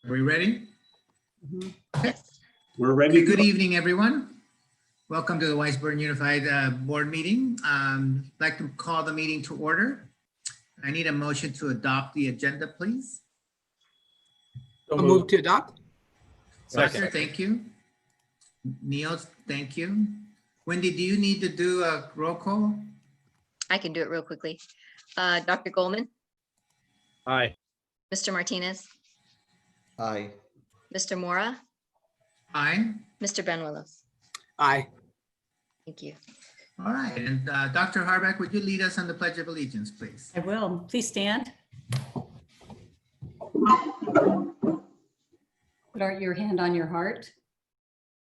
Are we ready? Yes. We're ready. Okay, good evening, everyone. Welcome to the Weisburn Unified Board meeting. I'd like to call the meeting to order. I need a motion to adopt the agenda, please. I'll move to adopt. Roger, thank you. Neil, thank you. Wendy, do you need to do a roll call? I can do it real quickly. Dr. Goldman, Aye. Mr. Martinez, Aye. Mr. Mora, Aye. Mr. Benuelos. Aye. Thank you. All right, and Dr. Harbeck, would you lead us on the Pledge of Allegiance, please? I will. Please stand. Put your hand on your heart.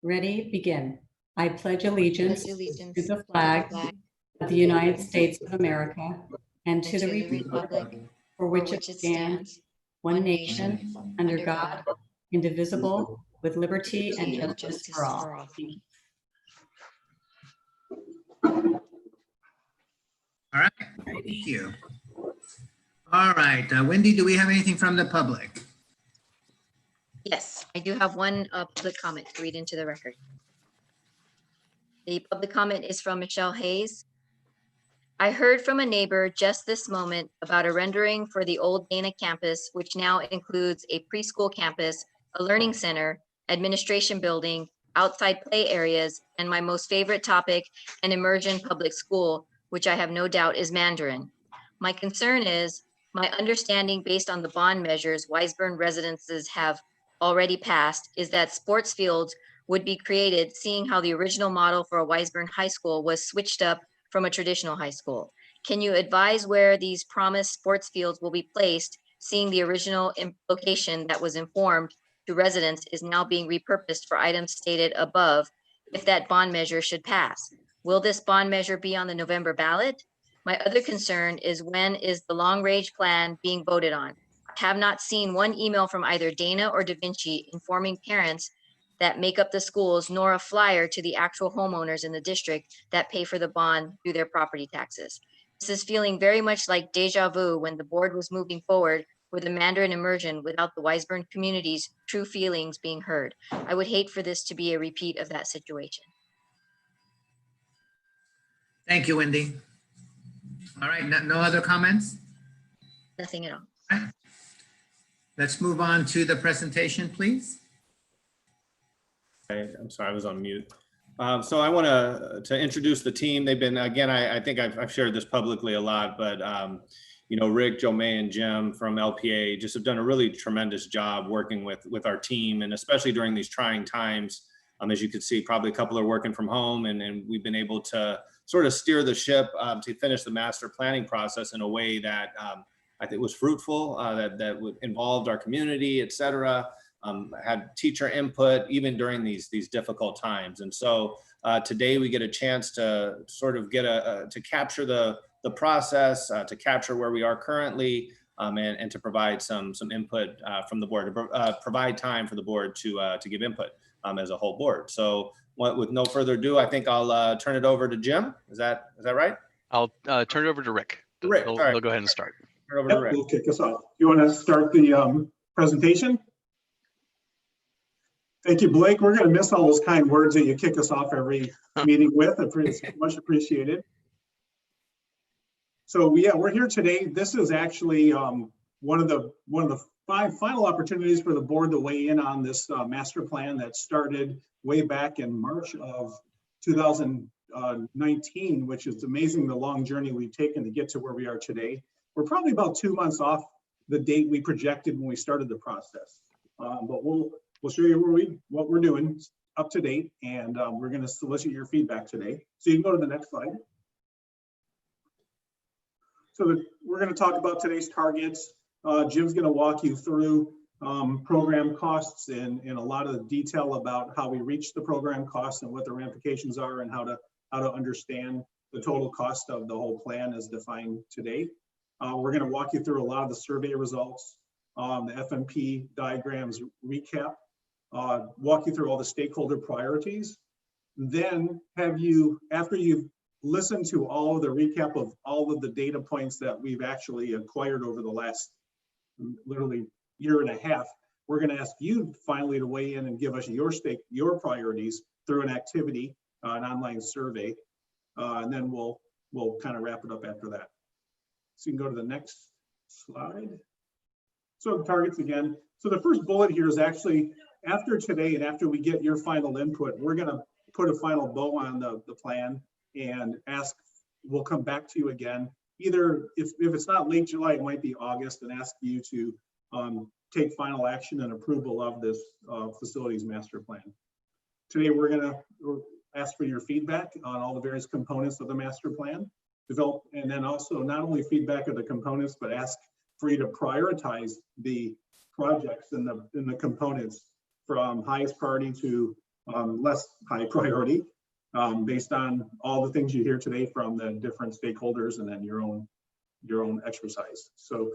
Ready, begin. I pledge allegiance to the flag of the United States of America and to the republic for which it stands, one nation, under God, indivisible, with liberty and justice for all. All right, thank you. All right, Wendy, do we have anything from the public? Yes, I do have one public comment to read into the record. The public comment is from Michelle Hayes. I heard from a neighbor just this moment about a rendering for the old Dana campus, which now includes a preschool campus, a learning center, administration building, outside play areas, and my most favorite topic, an immersion public school, which I have no doubt is Mandarin. My concern is, my understanding based on the bond measures Weisburn residences have already passed is that sports fields would be created, seeing how the original model for a Weisburn high school was switched up from a traditional high school. Can you advise where these promised sports fields will be placed, seeing the original location that was informed to residents is now being repurposed for items stated above, if that bond measure should pass? Will this bond measure be on the November ballot? My other concern is, when is the long range plan being voted on? I have not seen one email from either Dana or Da Vinci informing parents that make up the schools, nor a flyer to the actual homeowners in the district that pay for the bond through their property taxes. This is feeling very much like deja vu when the board was moving forward with the Mandarin immersion without the Weisburn community's true feelings being heard. I would hate for this to be a repeat of that situation. Thank you, Wendy. All right, no other comments? Nothing at all. All right. Let's move on to the presentation, please. I'm sorry, I was on mute. So I want to introduce the team. They've been, again, I think I've shared this publicly a lot, but you know, Rick, Joe May, and Jim from LPA just have done a really tremendous job working with our team, and especially during these trying times. As you can see, probably a couple are working from home, and we've been able to sort of steer the ship to finish the master planning process in a way that I think was fruitful, that involved our community, et cetera. Had teacher input even during these difficult times. And so today we get a chance to sort of get to capture the process, to capture where we are currently, and to provide some input from the board, to provide time for the board to give input as a whole board. So with no further ado, I think I'll turn it over to Jim. Is that right? I'll turn it over to Rick. Rick, He'll go ahead and start. Turn it over to Rick. We'll kick us off. You want to start the presentation? Thank you, Blake. We're going to miss all those kind words that you kick us off every meeting with. It's much appreciated. So yeah, we're here today. This is actually one of the 5 final opportunities for the board to weigh in on this master plan that started way back in March of 2019, which is amazing, the long journey we've taken to get to where we are today. We're probably about 2 months off the date we projected when we started the process, but we'll show you what we're doing up to date, and we're going to solicit your feedback today. So you can go to the next slide. So we're going to talk about today's targets. Jim's going to walk you through program costs and a lot of the detail about how we reach the program costs and what the ramifications are, and how to understand the total cost of the whole plan as defined today. We're going to walk you through a lot of the survey results, the FMP diagrams recap, walk you through all the stakeholder priorities. Then after you've listened to all of the recap of all of the data points that we've actually acquired over the last literally year and a half, we're going to ask you finally to weigh in and give us your priorities through an activity, an online survey. And then we'll kind of wrap it up after that. So you can go to the next slide. So targets again. So the first bullet here is actually after today and after we get your final input, we're going to put a final bow on the plan and we'll come back to you again. Either if it's not late July, it might be August, and ask you to take final action and approval of this facilities master plan. Today, we're going to ask for your feedback on all the various components of the master plan, and then also not only feedback of the components, but ask for you to prioritize the projects and the components from highest priority to less high priority, based on all the things you hear today from the different stakeholders and then your own exercise. So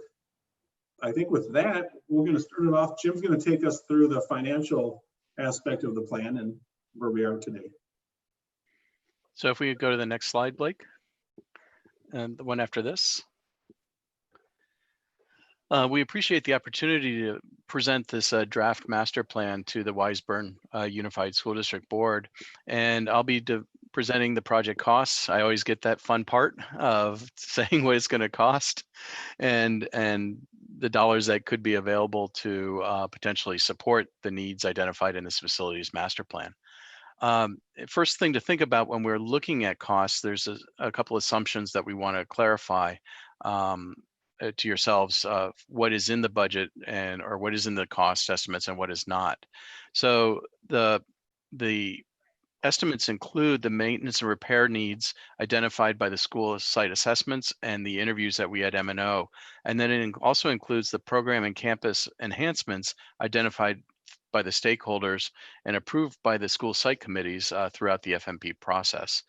I think with that, we're going to start it off. Jim's going to take us through the financial aspect of the plan and where we are today. So if we could go to the next slide, Blake, and the one after this. We appreciate the opportunity to present this draft master plan to the Wiseburn Unified School District Board, and I'll be presenting the project costs. I always get that fun part of saying what it's going to cost and the dollars that could be available to potentially support the needs identified in this facilities master plan. First thing to think about when we're looking at costs, there's a couple assumptions that we want to clarify to yourselves, what is in the budget or what is in the cost estimates and what is not. So the estimates include the maintenance and repair needs identified by the school site assessments and the interviews that we had M&O. And then it also includes the program and campus enhancements identified by the stakeholders and approved by the school site committees throughout the FMP process.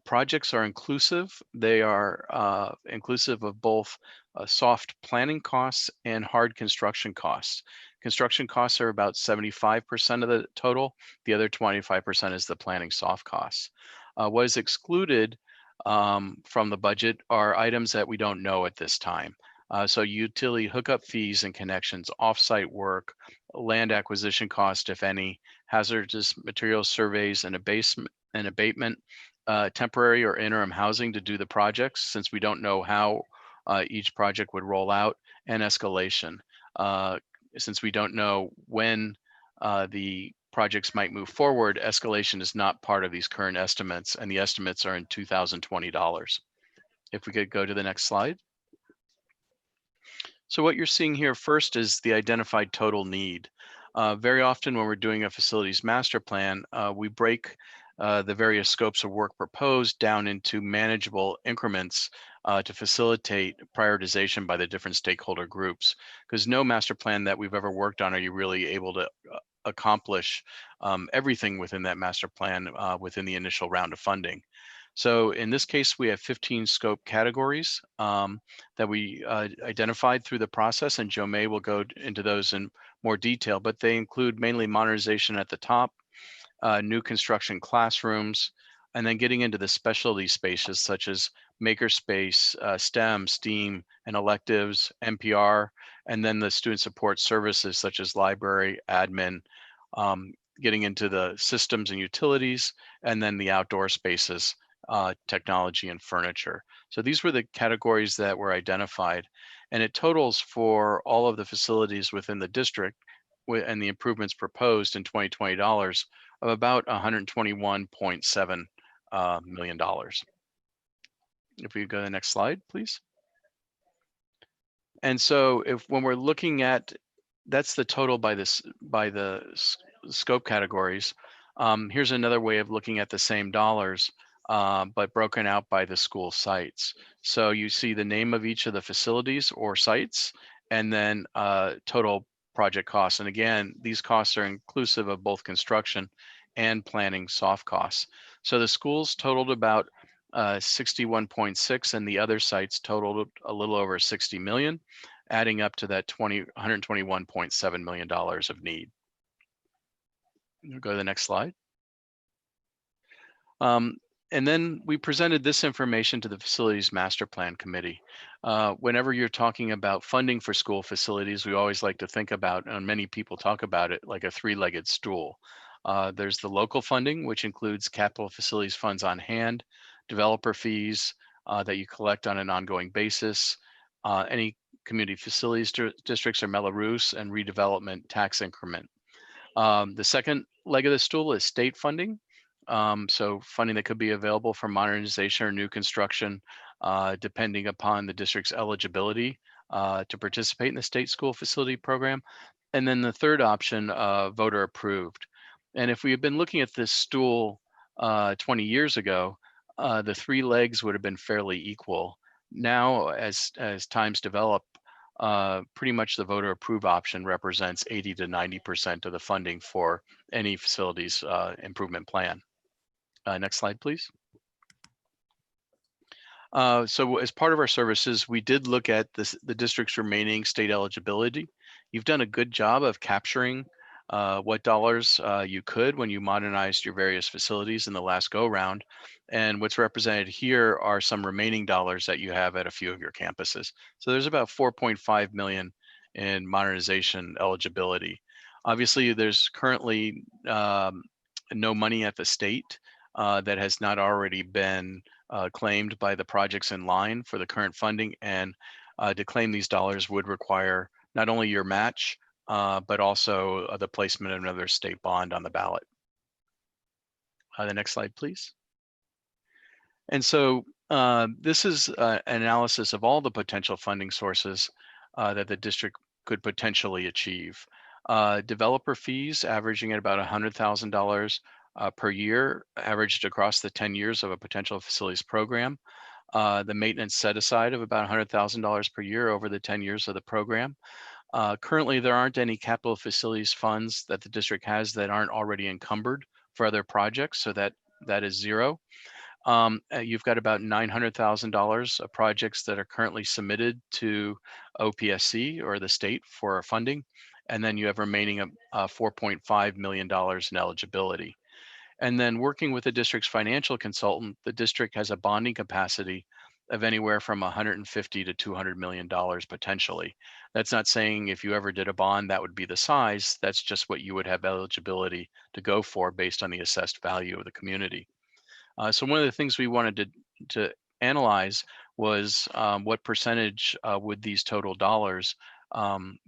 Projects are inclusive. They are inclusive of both soft planning costs and hard construction costs. Construction costs are about 75% of the total. The other 25% is the planning soft costs. What is excluded from the budget are items that we don't know at this time. So utility hookup fees and connections, offsite work, land acquisition cost, if any, hazardous materials surveys and abatement, temporary or interim housing to do the projects, since we don't know how each project would roll out, and escalation. Since we don't know when the projects might move forward, escalation is not part of these current estimates, and the estimates are in 2020 dollars. If we could go to the next slide. So what you're seeing here first is the identified total need. Very often when we're doing a facilities master plan, we break the various scopes of work proposed down into manageable increments to facilitate prioritization by the different stakeholder groups. Because no master plan that we've ever worked on are you really able to accomplish everything within that master plan within the initial round of funding. So in this case, we have 15 scope categories that we identified through the process, and Joe May will go into those in more detail, but they include mainly modernization at the top, new construction classrooms, and then getting into the specialty spaces such as makerspace, STEM, STEAM, and electives, NPR, and then the student support services such as library, admin, getting into the systems and utilities, and then the outdoor spaces, technology and furniture. So these were the categories that were identified, and it totals for all of the facilities within the district and the improvements proposed in 2020 dollars of about $121.7 million. If we go to the next slide, please. And so when we're looking at, that's the total by the scope categories. Here's another way of looking at the same dollars, but broken out by the school sites. So you see the name of each of the facilities or sites, and then total project costs. And again, these costs are inclusive of both construction and planning soft costs. So the schools totaled about 61.6, and the other sites totaled a little over 60 million, adding up to that $121.7 million of need. We'll go to the next slide. And then we presented this information to the Facilities Master Plan Committee. Whenever you're talking about funding for school facilities, we always like to think about, and many people talk about it, like a three-legged stool. There's the local funding, which includes capital facilities funds on hand, developer fees that you collect on an ongoing basis, any community facilities districts or Mello-Roos, and redevelopment tax increment. The second leg of the stool is state funding. So funding that could be available for modernization or new construction, depending upon the district's eligibility to participate in the state school facility program. And then the third option, voter approved. And if we had been looking at this stool 20 years ago, the three legs would have been fairly equal. Now, as times develop, pretty much the voter approved option represents 80 to 90% of the funding for any facilities improvement plan. Next slide, please. So as part of our services, we did look at the district's remaining state eligibility. You've done a good job of capturing what dollars you could when you modernized your various facilities in the last go round. And what's represented here are some remaining dollars that you have at a few of your campuses. So there's about 4.5 million in modernization eligibility. Obviously, there's currently no money at the state that has not already been claimed by the projects in line for the current funding. And to claim these dollars would require not only your match, but also the placement of another state bond on the ballot. The next slide, please. And so this is an analysis of all the potential funding sources that the district could potentially achieve. Developer fees averaging at about $100,000 per year, averaged across the 10 years of a potential facilities program. The maintenance set aside of about $100,000 per year over the 10 years of the program. Currently, there aren't any capital facilities funds that the district has that aren't already encumbered for other projects, so that is zero. You've got about $900,000 of projects that are currently submitted to OPSC or the state for funding, and then you have remaining $4.5 million in eligibility. And then working with the district's financial consultant, the district has a bonding capacity of anywhere from $150 to $200 million potentially. That's not saying if you ever did a bond, that would be the size. That's just what you would have eligibility to go for based on the assessed value of the community. So one of the things we wanted to analyze was what percentage would these total dollars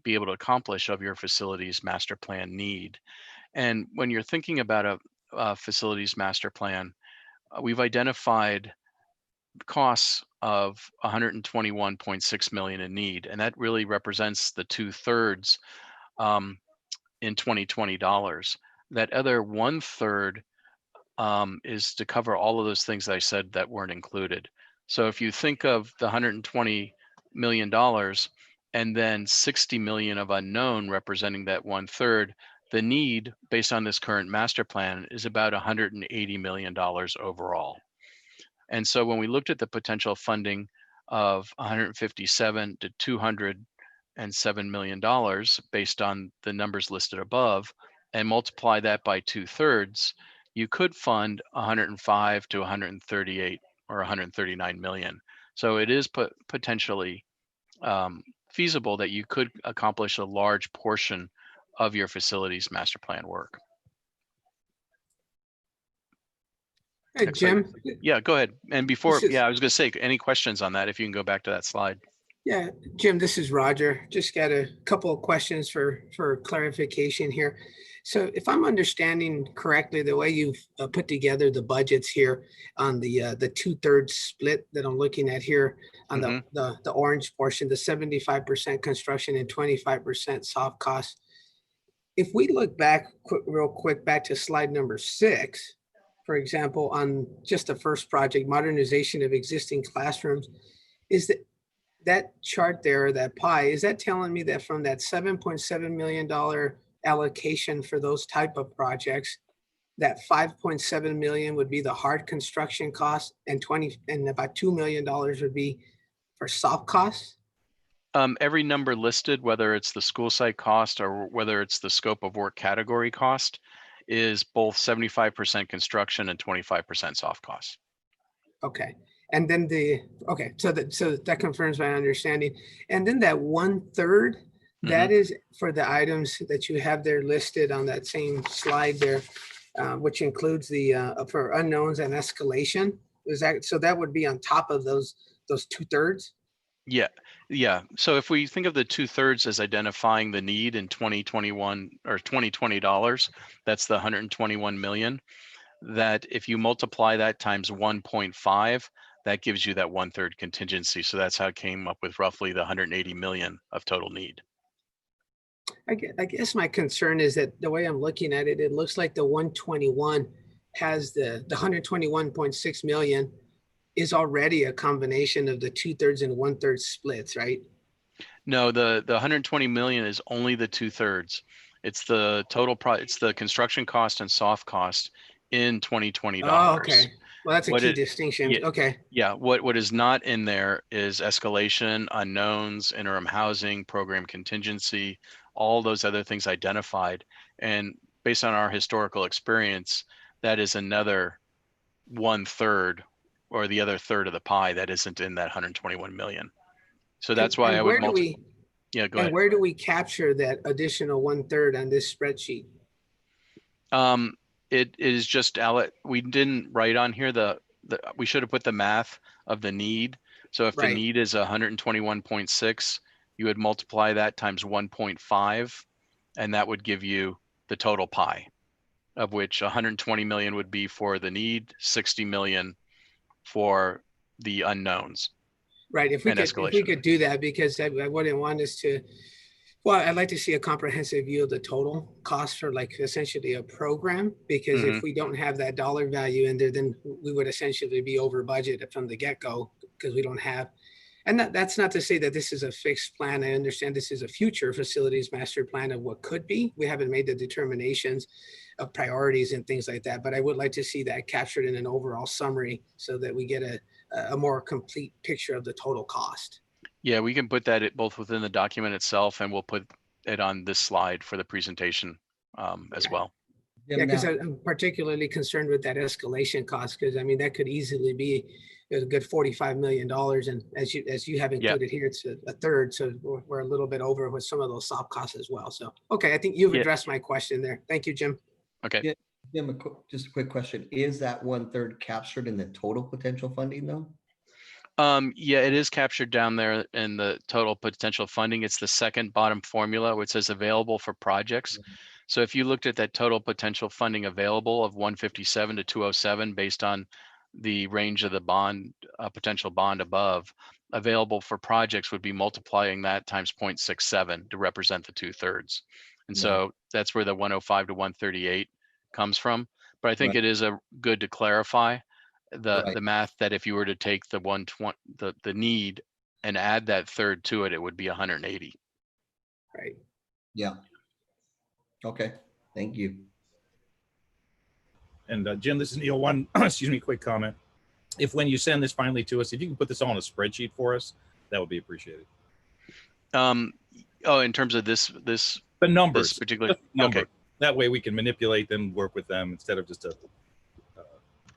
be able to accomplish of your facilities master plan need. And when you're thinking about a facilities master plan, we've identified costs of $121.6 million in need, and that really represents the 2/3 in 2020 dollars. That other 1/3 is to cover all of those things that I said that weren't included. So if you think of the $120 million and then 60 million of unknown representing that 1/3, the need based on this current master plan is about $180 million overall. And so when we looked at the potential funding of 157 to $207 million based on the numbers listed above and multiply that by 2/3, you could fund 105 to 138 or 139 million. So it is potentially feasible that you could accomplish a large portion of your facilities master plan work. Hey, Jim. Yeah, go ahead. And before, This is- I was going to say, any questions on that? If you can go back to that slide. Yeah, Jim, this is Roger. Just got a couple of questions for clarification here. So if I'm understanding correctly, the way you've put together the budgets here on the 2/3 split that I'm looking at here on the orange portion, the 75% construction and 25% soft costs. If we look back real quick back to slide number 6, for example, on just the first project, modernization of existing classrooms, is that chart there, that pie, is that telling me that from that $7.7 million allocation for those type of projects, that 5.7 million would be the hard construction cost and about $2 million would be for soft costs? Every number listed, whether it's the school site cost or whether it's the scope of work category cost, is both 75% construction and 25% soft costs. Okay. And then so that confirms my understanding. And then that 1/3, that is for the items that you have there listed on that same slide there, which includes the, for unknowns and escalation. Is that, so that would be on top of those 2/3? Yeah, yeah. So if we think of the 2/3 as identifying the need in 2021 or 2020 dollars, that's the 121 million. That if you multiply that times 1.5, that gives you that 1/3 contingency. So that's how it came up with roughly the 180 million of total need. I guess my concern is that the way I'm looking at it, it looks like the 121 has the 121.6 million is already a combination of the 2/3 and 1/3 splits, right? No, the 120 million is only the 2/3. It's the total it's the construction cost and soft cost in 2020 Oh, dollars. okay. Well, that's a What key it- distinction. yeah. Okay. Yeah, what is not in there is escalation, unknowns, interim housing, program contingency, all those other things identified. And based on our historical experience, that is another 1/3 or the other third of the pie that isn't in that 121 million. So that's why And I would where do we, Yeah, go and ahead. where do we capture that additional 1/3 on this spreadsheet? It is just, we didn't write on here we should have put the math of the need. So if the Right. need is 121.6, you would multiply that times 1.5, and that would give you the total pie, of which 120 million would be for the need, 60 million for the unknowns. Right. If we could do that, because I wouldn't want us to, well, I'd like to see a comprehensive view of the total cost for like essentially a program, because if we don't have that dollar value in there, then we would essentially be over budget from the get-go, because we don't have, and that's not to say that this is a fixed plan. I understand this is a future facilities master plan of what could be. We haven't made the determinations of priorities and things like that, but I would like to see that captured in an overall summary so that we get a more complete picture of the total cost. Yeah, we can put that both within the document itself, and we'll put it on this slide for the presentation as well. Yeah, because I'm particularly concerned with that escalation cost, because I mean, that could easily be a good $45 million. And as you have included here, it's a third. So we're a little bit over with some of those soft costs as well. So, okay, I think you've addressed my question there. Thank you, Jim. Okay. Yeah, Jim, just a quick question. Is that 1/3 captured in the total potential funding though? Yeah, it is captured down there in the total potential funding. It's the second bottom formula, which says available for projects. So if you looked at that total potential funding available of 157 to 207, based on the range of the bond, potential bond above, available for projects would be multiplying that times 0.67 to represent the 2/3. And so that's where the 105 to 138 comes from. But I think it is good to clarify the math, that if you were to take the 120, the need, and add that third to it, it would be 180. Right. Yeah. Okay, thank you. And Jim, this is Neil. One, excuse me, quick comment. If when you send this finally to us, if you can put this all on a spreadsheet for us, that would be appreciated. Oh, in terms of this The numbers, this particular, number. okay. That way we can manipulate them, work with them instead of just a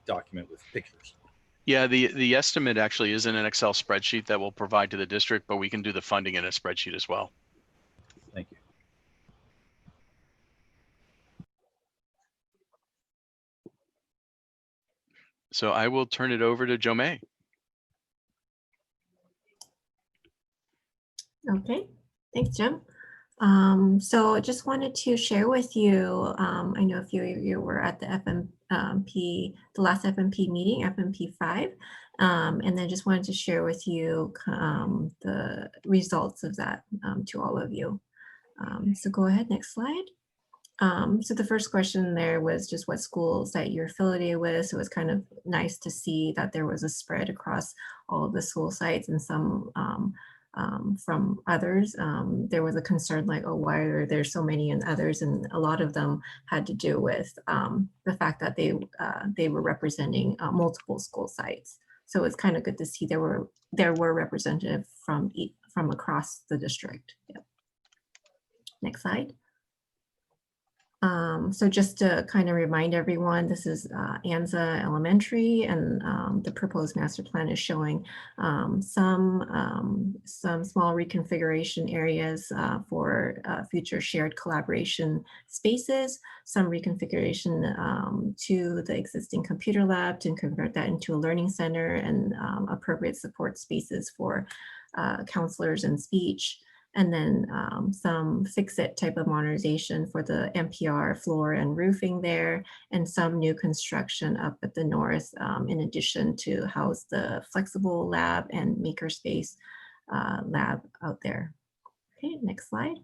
document with pictures. Yeah, the estimate actually is in an Excel spreadsheet that we'll provide to the district, but we can do the funding in a spreadsheet as well. Thank you. So I will turn it over to Jomei. Okay, thanks, Jim. So I just wanted to share with you, I know if you were at the FMP, the last FMP meeting, FMP 5, and then just wanted to share with you the results of that to all of you. So go ahead, next slide. So the first question there was just what schools that you're affiliated with. So it was kind of nice to see that there was a spread across all of the school sites, and some from others. There was a concern like, oh, why are there so many in others? And a lot of them had to do with the fact that they were representing multiple school sites. So it's kind of good to see there were representatives from across the district. Yep. Next slide. So just to kind of remind everyone, this is Anza Elementary, and the proposed master plan is showing some small reconfiguration areas for future shared collaboration spaces, some reconfiguration to the existing computer lab to convert that into a learning center, and appropriate support spaces for counselors and speech. And then some fix-it type of modernization for the NPR floor and roofing there, and some new construction up at the north, in addition to house the flexible lab and makerspace lab out there. Okay, next slide.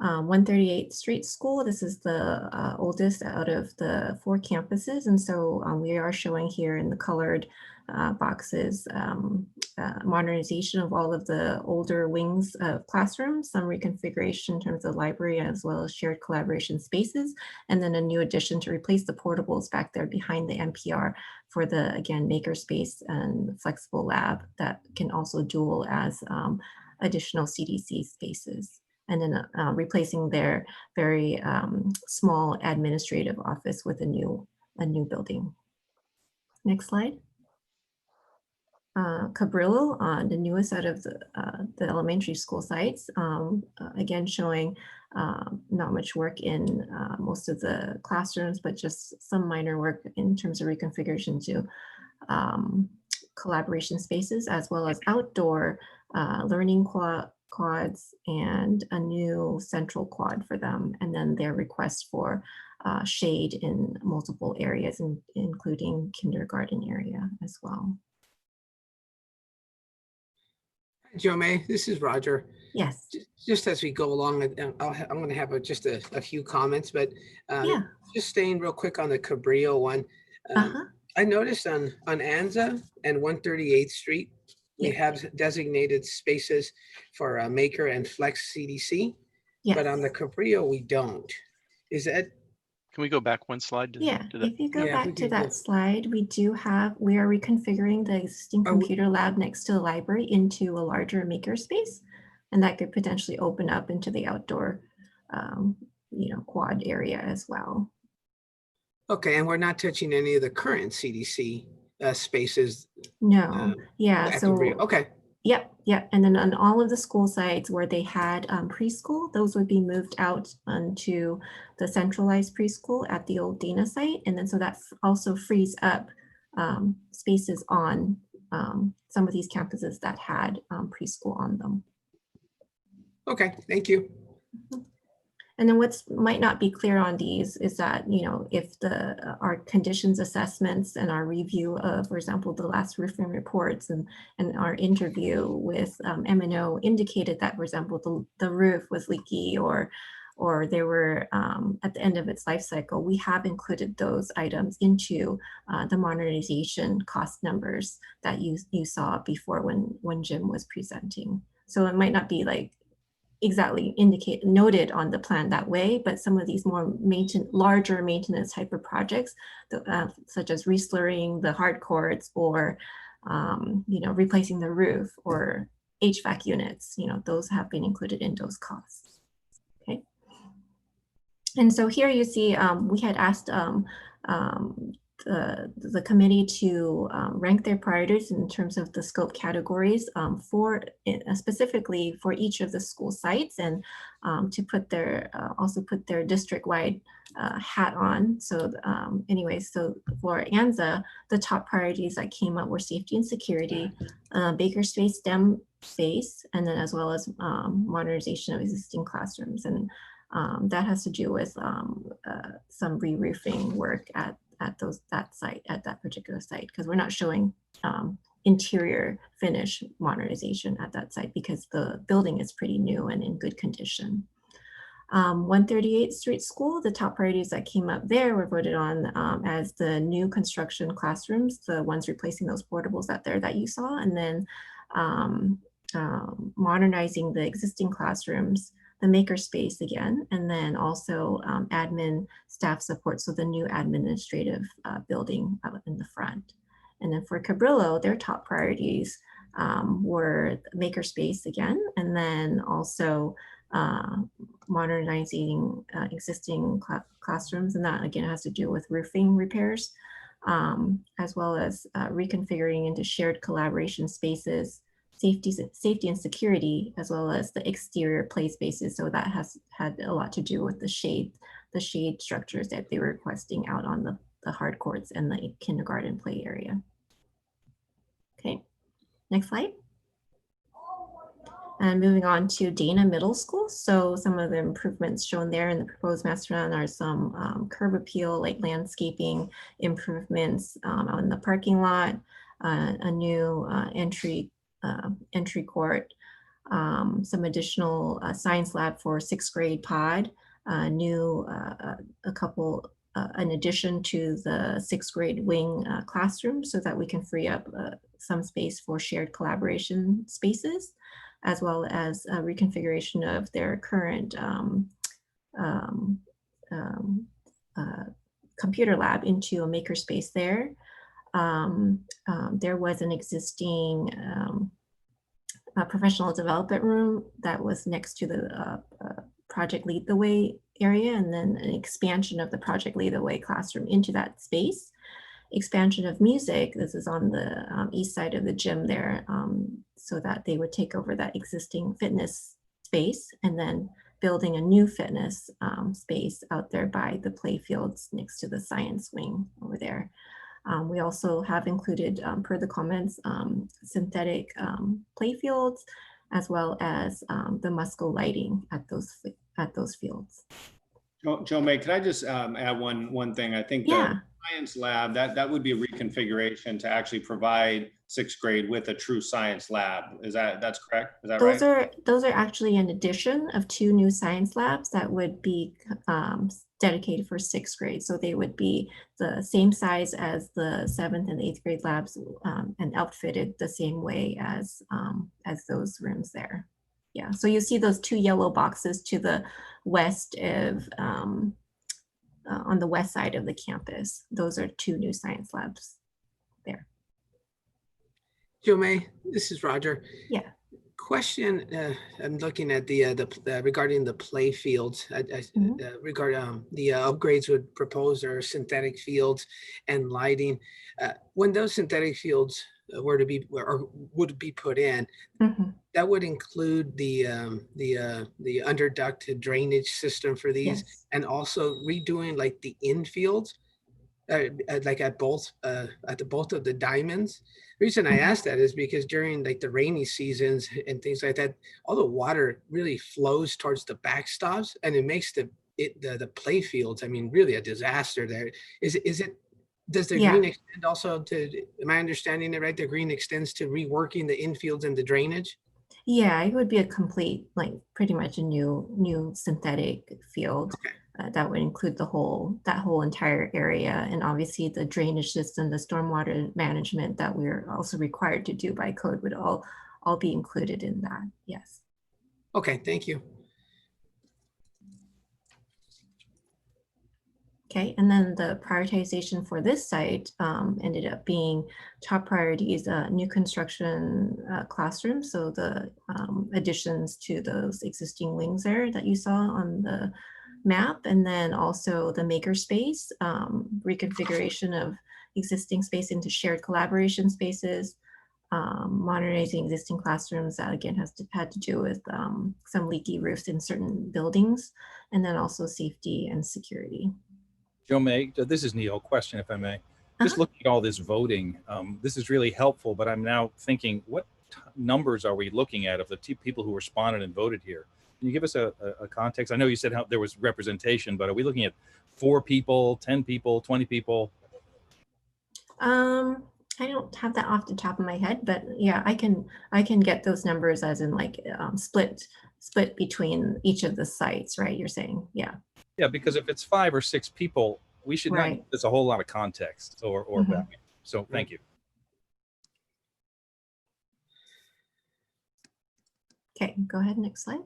138th Street School. This is the oldest out of the 4 campuses. And so we are showing here in the colored boxes modernization of all of the older wings of classrooms, some reconfiguration in terms of library as well as shared collaboration spaces, and then a new addition to replace the portables back there behind the NPR for the, again, makerspace and flexible lab that can also dual as additional CDC spaces. And then replacing their very small administrative office with a new building. Next slide. Cabrillo, the newest out of the elementary school sites, again showing not much work in most of the classrooms, but just some minor work in terms of reconfiguration to collaboration spaces, as well as outdoor learning quads and a new central quad for them, and then their request for shade in multiple areas, including kindergarten area as well. Joe May, this is Roger. Yes. Just as we go along, I'm going to have just a few comments, but Yeah. just staying real quick on the Cabrillo one. I noticed on Anza and 138th Street, we have designated spaces for Maker and Flex CDC, but on the Cabrillo, we don't. Is that? Can we go back one slide? Yeah, if you go back to that slide, we are reconfiguring the existing computer lab next to the library into a larger makerspace, and that could potentially open up into the outdoor, quad area as well. Okay, and we're not touching any of the current CDC spaces. No, yeah, so okay. Yep. And then on all of the school sites where they had preschool, those would be moved out onto the centralized preschool at the old Dana site. And then so that also frees up spaces on some of these campuses that had preschool on them. Okay, thank you. And then what might not be clear on these is that, if our conditions assessments and our review of, for example, the last roofing reports and our interview with M&O indicated that, for example, the roof was leaky or they were at the end of its life cycle, we have included those items into the modernization cost numbers that you saw before when Jim was presenting. So it might not be like exactly noted on the plan that way, but some of these more larger maintenance type of projects, such as reslurring the hard courts or replacing the roof or HVAC units, those have been included in those costs. Okay. And so here you see we had asked the committee to rank their priorities in terms of the scope categories specifically for each of the school sites, and to put also put their district-wide hat on. So so for Anza, the top priorities that came up were safety and security, makerspace, STEM space, and then as well as modernization of existing classrooms. And that has to do with some re-roofing work at that particular site, because we're not showing interior finish modernization at that site because the building is pretty new and in good condition. 138th Street School, the top priorities that came up there were voted on as the new construction classrooms, the ones replacing those portables that you saw, and then modernizing the existing classrooms, the makerspace again, and then also admin staff support, so the new administrative building out in the front. And then for Cabrillo, their top priorities were makerspace again, and then also modernizing existing classrooms, and that again has to do with roofing repairs, as well as reconfiguring into shared collaboration spaces, safety and security, as well as the exterior play spaces. So that has had a lot to do with the shade structures that they were requesting out on the hard courts and the kindergarten play area. Okay, next slide. And moving on to Dana Middle School. So some of the improvements shown there in the proposed master plan are some curb appeal, like landscaping improvements on the parking lot, a new entry court, some additional science lab for 6th grade pod, an addition to the 6th grade wing classroom so that we can free up some space for shared collaboration spaces, as well as a reconfiguration of their current computer lab into a makerspace there. There was an existing professional development room that was next to the Project Lead the Way area, and then an expansion of the Project Lead the Way classroom into that space. Expansion of music, this is on the east side of the gym there, so that they would take over that existing fitness space, and then building a new fitness space out there by the play fields next to the science wing over there. We also have included, per the comments, synthetic play fields, as well as the Musco lighting at those fields. Joe May, could I just add one thing? I think the science lab, that would be a reconfiguration to actually provide 6th grade with a true science lab. That's correct? Is that right? Those are actually an addition of 2 new science labs that would be dedicated for 6th grade. So they would be the same size as the 7th and 8th grade labs, and outfitted the same way as those rooms there. Yeah, so you see those 2 yellow boxes to the west of, on the west side of the campus. Those are 2 new science labs there. Joe May, this is Roger. Yeah. Question, I'm looking at the regarding the play fields, regarding the upgrades would propose or synthetic fields and lighting. When those synthetic fields were to be or would be put in, that would include the underducted drainage system for these, and also redoing like the infields, like at both of the diamonds. The reason I asked that is because during like the rainy seasons and things like that, all the water really flows towards the backstops, and it makes the play fields, I mean, really a disaster there. Does the green extend also to, am I understanding it right? The green extends to reworking the infields and the drainage? Yeah, it would be a complete, like pretty much a new synthetic field. Okay. That would include that whole entire area, and obviously the drainage system, the stormwater management that we're also required to do by code would all be included in that. Yes. Okay, thank you. Okay, and then the prioritization for this site ended up being top priorities, new construction classrooms. So the additions to those existing wings there that you saw on the map, and then also the makerspace, reconfiguration of existing space into shared collaboration spaces, modernizing existing classrooms that again had to do with some leaky roofs in certain buildings, and then also safety and security. Joe May, this is Neil. Question, if I may. Just looking at all this voting, this is really helpful, but I'm now thinking, what numbers are we looking at of the people who responded and voted here? Can you give us a context? I know you said how there was representation, but are we looking at 4 people, 10 people, 20 people? I don't have that off the top of my head, but yeah, I can get those numbers as in like split between each of the sites, right? You're saying, yeah. Yeah, because if it's 5 or 6 people, we should not give this a whole lot of context or value. So thank you. Okay, go ahead, next slide.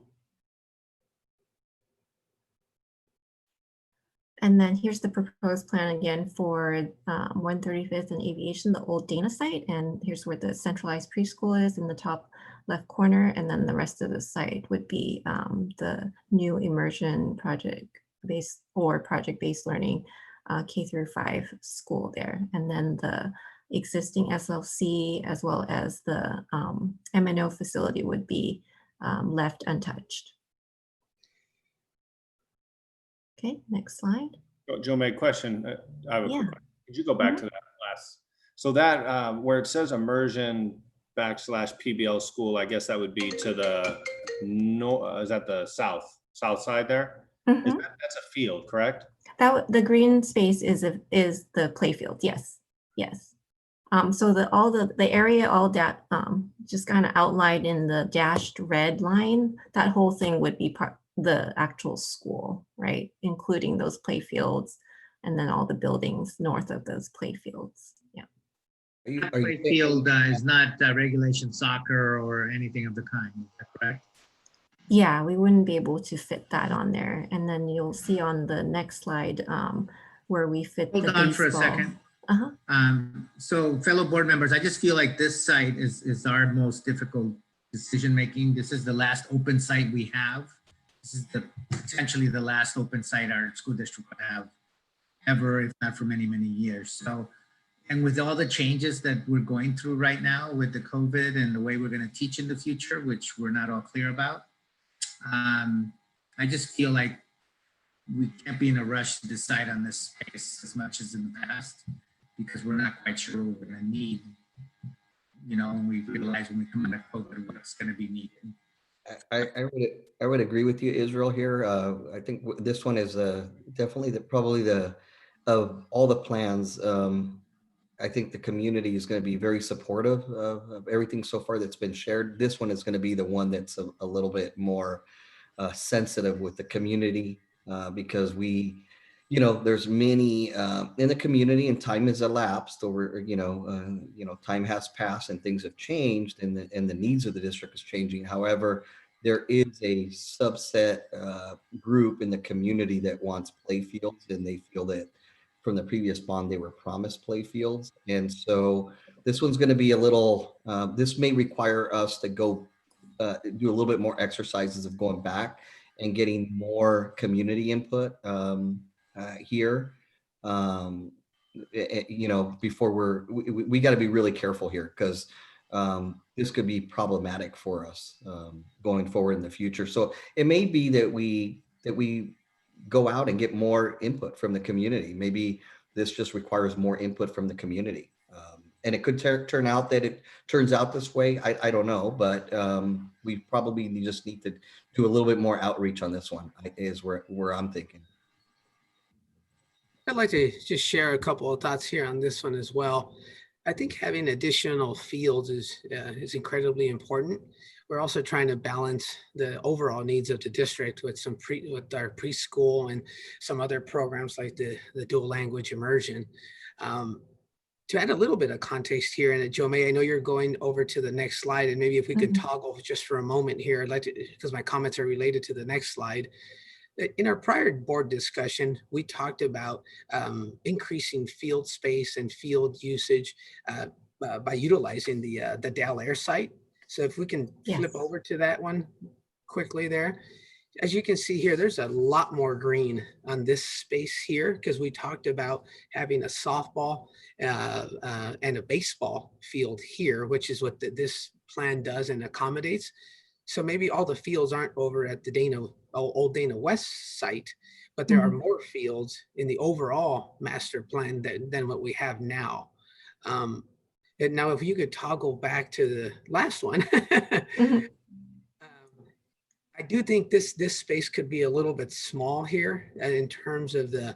And then here's the proposed plan again for 135th and Aviation, the old Dana site. And here's where the centralized preschool is in the top left corner, and then the rest of the site would be the new immersion project-based learning K through 5 school there. And then the existing SLC as well as the MNO facility would be left untouched. Okay, next slide. Joe, May, question. I have a quick Yeah. question. Could you go back to that last? So that where it says immersion / PBL school, I guess that would be to the is that the south side there? Mhm. That's a field, correct? The green space is the playfield. Yes, yes. So the area all that just kind of outlined in the dashed red line, that whole thing would be the actual school, right? Including those playfields and then all the buildings north of those playfields. Yeah. That field is not regulation soccer or anything of the kind, is that correct? Yeah, we wouldn't be able to fit that on there. And then you'll see on the next slide where we fit Hold the on for a baseball. second. Uh-huh. So fellow board members, I just feel like this site is our most difficult decision-making. This is the last open site we have. This is potentially the last open site our school district would have ever, if not for many, many years. So, and with all the changes that we're going through right now with the COVID and the way we're going to teach in the future, which we're not all clear about, I just feel like we can't be in a rush to decide on this space as much as in the past, because we're not quite sure what we're going to need, when we realize when we come out of COVID what's going to be needed. I would agree with you, Israel, here. I think this one is definitely probably of all the plans. I think the community is going to be very supportive of everything so far that's been shared. This one is going to be the one that's a little bit more sensitive with the community because there's many in the community and time has elapsed over, time has passed and things have changed and the needs of the district is changing. However, there is a subset group in the community that wants play fields, and they feel that from the previous bond, they were promised play fields. And so this one's going to be a little, this may require us to go do a little bit more exercises of going back and getting more community input here. Before we got to be really careful here because this could be problematic for us going forward in the future. So it may be that we go out and get more input from the community. Maybe this just requires more input from the community. And it could turn out that it turns out this way. I don't know, but we probably just need to do a little bit more outreach on this one is where I'm thinking. I'd like to just share a couple of thoughts here on this one as well. I think having additional fields is incredibly important. We're also trying to balance the overall needs of the district with with our preschool and some other programs like the dual language immersion. To add a little bit of context here, and Joe May, I know you're going over to the next slide, and maybe if we could toggle just for a moment here, I'd like to, because my comments are related to the next slide. In our prior board discussion, we talked about increasing field space and field usage by utilizing the Dal Air site. So if we can flip over to that one quickly there. As you can see here, there's a lot more green on this space here because we talked about having a softball and a baseball field here, which is what this plan does and accommodates. So maybe all the fields aren't over at the Old Dana West site, but there are more fields in the overall master plan than what we have now. And now if you could toggle back to the last one, I do think this space could be a little bit small here in terms of the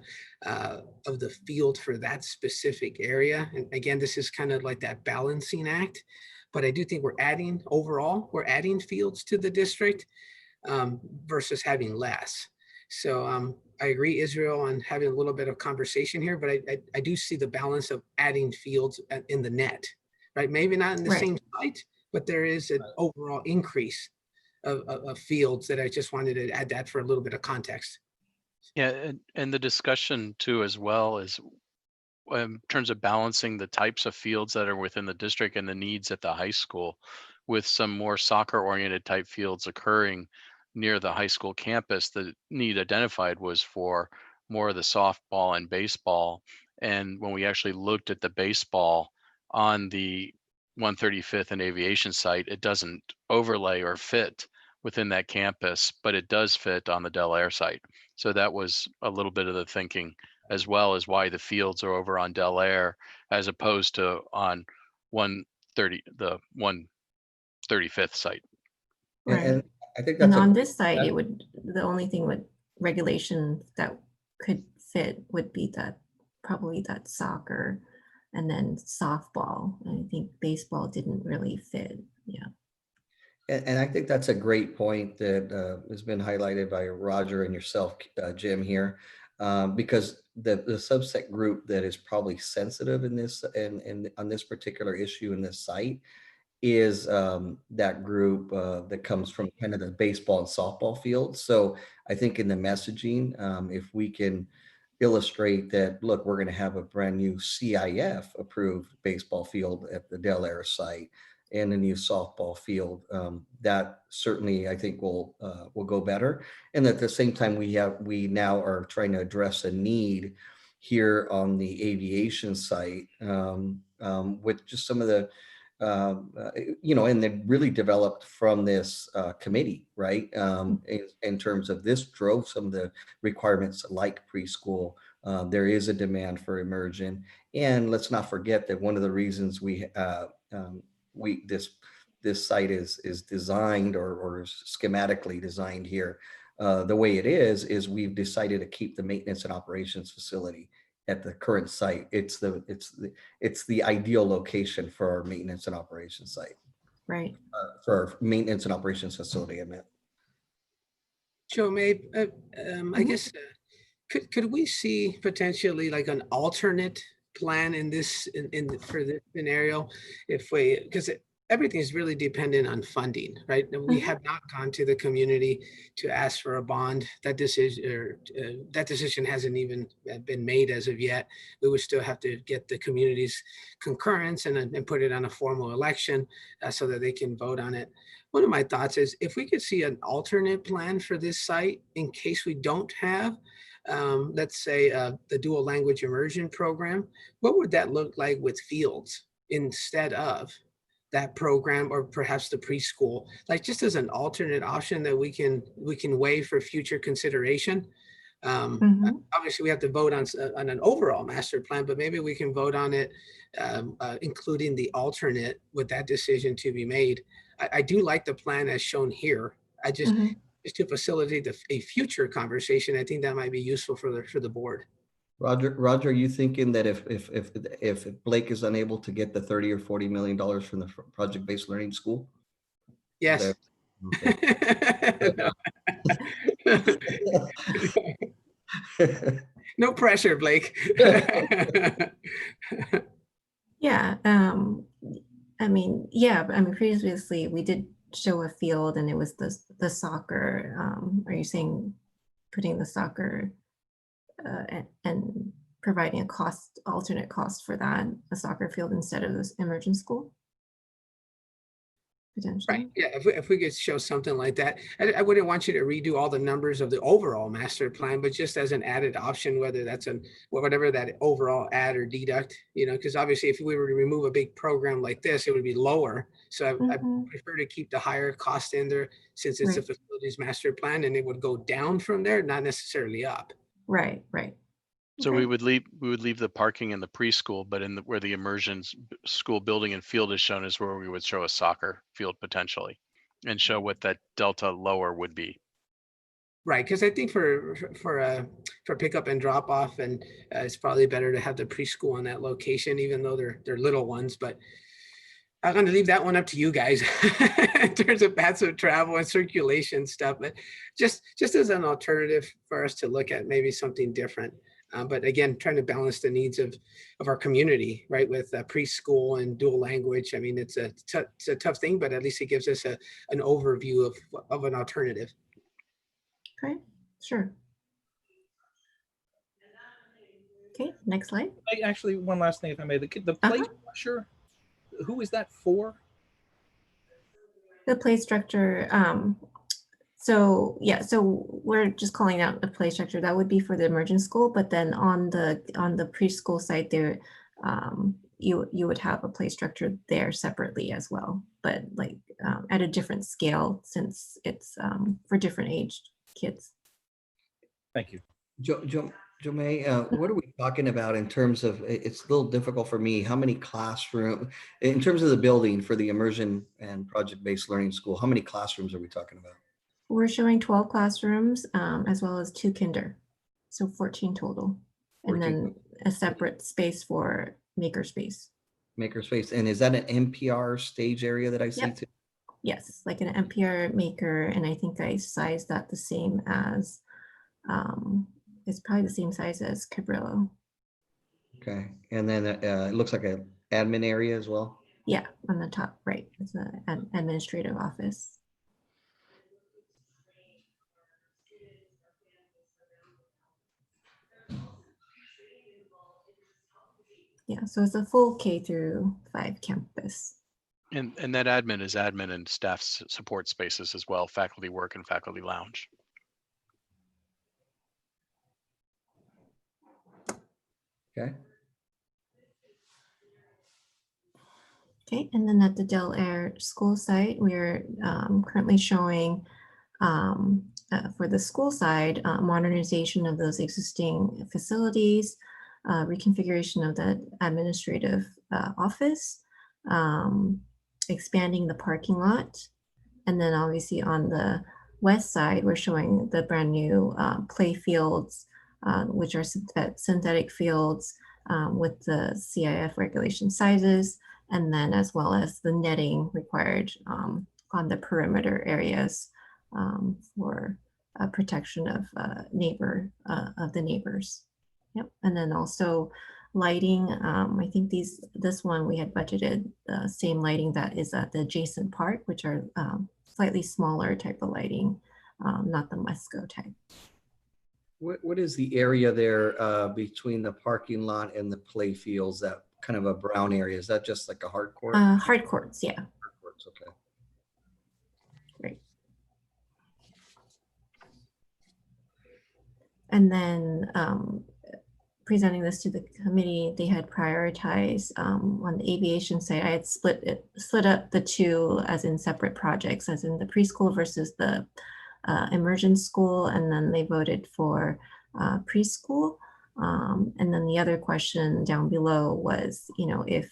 field for that specific area. And again, this is kind of like that balancing act, but I do think we're adding fields to the district versus having less. So I agree, Israel, on having a little bit of conversation here, but I do see the balance of adding fields in the net, right? Maybe not in the same site, but there is an overall increase of fields that I just wanted to add that for a little bit of context. Yeah, and the discussion too as well is in terms of balancing the types of fields that are within the district and the needs at the high school. with some more soccer oriented type fields occurring near the high school campus, the need identified was for more of the softball and baseball. And when we actually looked at the baseball on the 135th and Aviation site, it doesn't overlay or fit within that campus, but it does fit on the Del Air site. So that was a little bit of the thinking, as well as why the fields are over on Del Air as opposed to on the 135th site. And I think And that's on this side, it would, the only thing with regulation that could fit would be that, probably that soccer and then softball. And I think baseball didn't really fit. Yeah. And I think that's a great point that has been highlighted by Roger and yourself, Jim, here, because the subset group that is probably sensitive in this and on this particular issue in this site is that group that comes from kind of the baseball and softball field. So I think in the messaging, if we can illustrate that, look, we're going to have a brand new CIF approved baseball field at the Del Air site and a new softball field, that certainly I think will go better. And at the same time, we now are trying to address a need here on the Aviation site with just some of the and they really developed from this committee, right? In terms of this drove some of the requirements like preschool. There is a demand for immersion, and let's not forget that one of the reasons this site is designed or schematically designed here the way it is we've decided to keep the maintenance and operations facility at the current site. It's the ideal location for our maintenance and operations site. Right. For our maintenance and operations facility, I meant. Joe May, I guess, could we see potentially like an alternate plan in this, for this scenario? If we, because everything is really dependent on funding, right? And we have not gone to the community to ask for a bond. That decision hasn't even been made as of yet. We would still have to get the community's concurrence and put it on a formal election so that they can vote on it. One of my thoughts is if we could see an alternate plan for this site in case we don't have, let's say, the dual language immersion program, what would that look like with fields instead of that program, or perhaps the preschool, like just as an alternate option that we can weigh for future consideration? Obviously, we have to vote on an overall master plan, but maybe we can vote on it, including the alternate with that decision to be made. I do like the plan as shown here. I just to facilitate a future conversation, I think that might be useful for the board. Roger, are you thinking that if Blake is unable to get the $30 or $40 million from the project-based learning school? Yes. No pressure, Blake. Yeah. Previously we did show a field and it was the soccer. Are you saying putting the soccer and providing a alternate cost for that, a soccer field instead of this immersion school? Potentially. Right. Yeah. If we could show something like that, I wouldn't want you to redo all the numbers of the overall master plan, but just as an added option, whether that's whatever that overall add or deduct, because obviously if we were to remove a big program like this, it would be lower. So I prefer to keep the higher cost in there since it's a facilities master plan, and it would go down from there, not necessarily up. Right. So we would leave the parking in the preschool, but where the immersion school building and field is shown is where we would show a soccer field potentially, and show what that delta lower would be. Right, because I think for pickup and drop off, and it's probably better to have the preschool in that location, even though they're little ones. But I'm going to leave that one up to you guys in terms of paths of travel and circulation stuff. But just as an alternative for us to look at maybe something different. But again, trying to balance the needs of our community, right? With preschool and dual language. I mean, it's a tough thing, but at least it gives us an overview of an alternative. Okay, sure. Okay, next slide. Actually, one last thing, if I may, the plate washer, who is that for? The play structure, so yeah, so we're just calling out the play structure. That would be for the emergent school, but then on the preschool side there, you would have a play structure there separately as well, but like at a different scale since it's for different aged kids. Thank you. Jomay, what are we talking about in terms of, it's a little difficult for me, how many classroom, in terms of the building for the immersion and project-based learning school, how many classrooms are we talking about? We're showing 12 classrooms as well as 2 kinder, so 14 total. 14. And then a separate space for makerspace. Makerspace, and is that an NPR stage area that I see Yep. too? Yes, like an NPR maker, and I think I sized that the same as, it's probably the same size as Cabrillo. Okay, and then it looks like an admin area as well? Yeah, on the top right, it's an administrative office. Yeah, so it's a full K-5 campus. And that admin is admin and staff support spaces as well, faculty work and faculty lounge. Okay. Okay, and then at the Del Air school site, we're currently showing for the school side, modernization of those existing facilities, reconfiguration of the administrative office, expanding the parking lot. And then obviously on the west side, we're showing the brand new play fields, which are synthetic fields with the CIF regulation sizes, and then as well as the netting required on the perimeter areas for protection of the neighbors. Yep, and then also lighting. I think this one we had budgeted the same lighting that is at the adjacent park, which are slightly smaller type of lighting, not the Musco type. What is the area there between the parking lot and the play fields, that kind of a brown area? Is that just like a hard court? Hard courts, yeah. Hard courts, okay. Great. And then presenting this to the committee, they had prioritized on the aviation side. I had split up the two as in separate projects, as in the preschool versus the immersion school, and then they voted for preschool. And then the other question down below was, if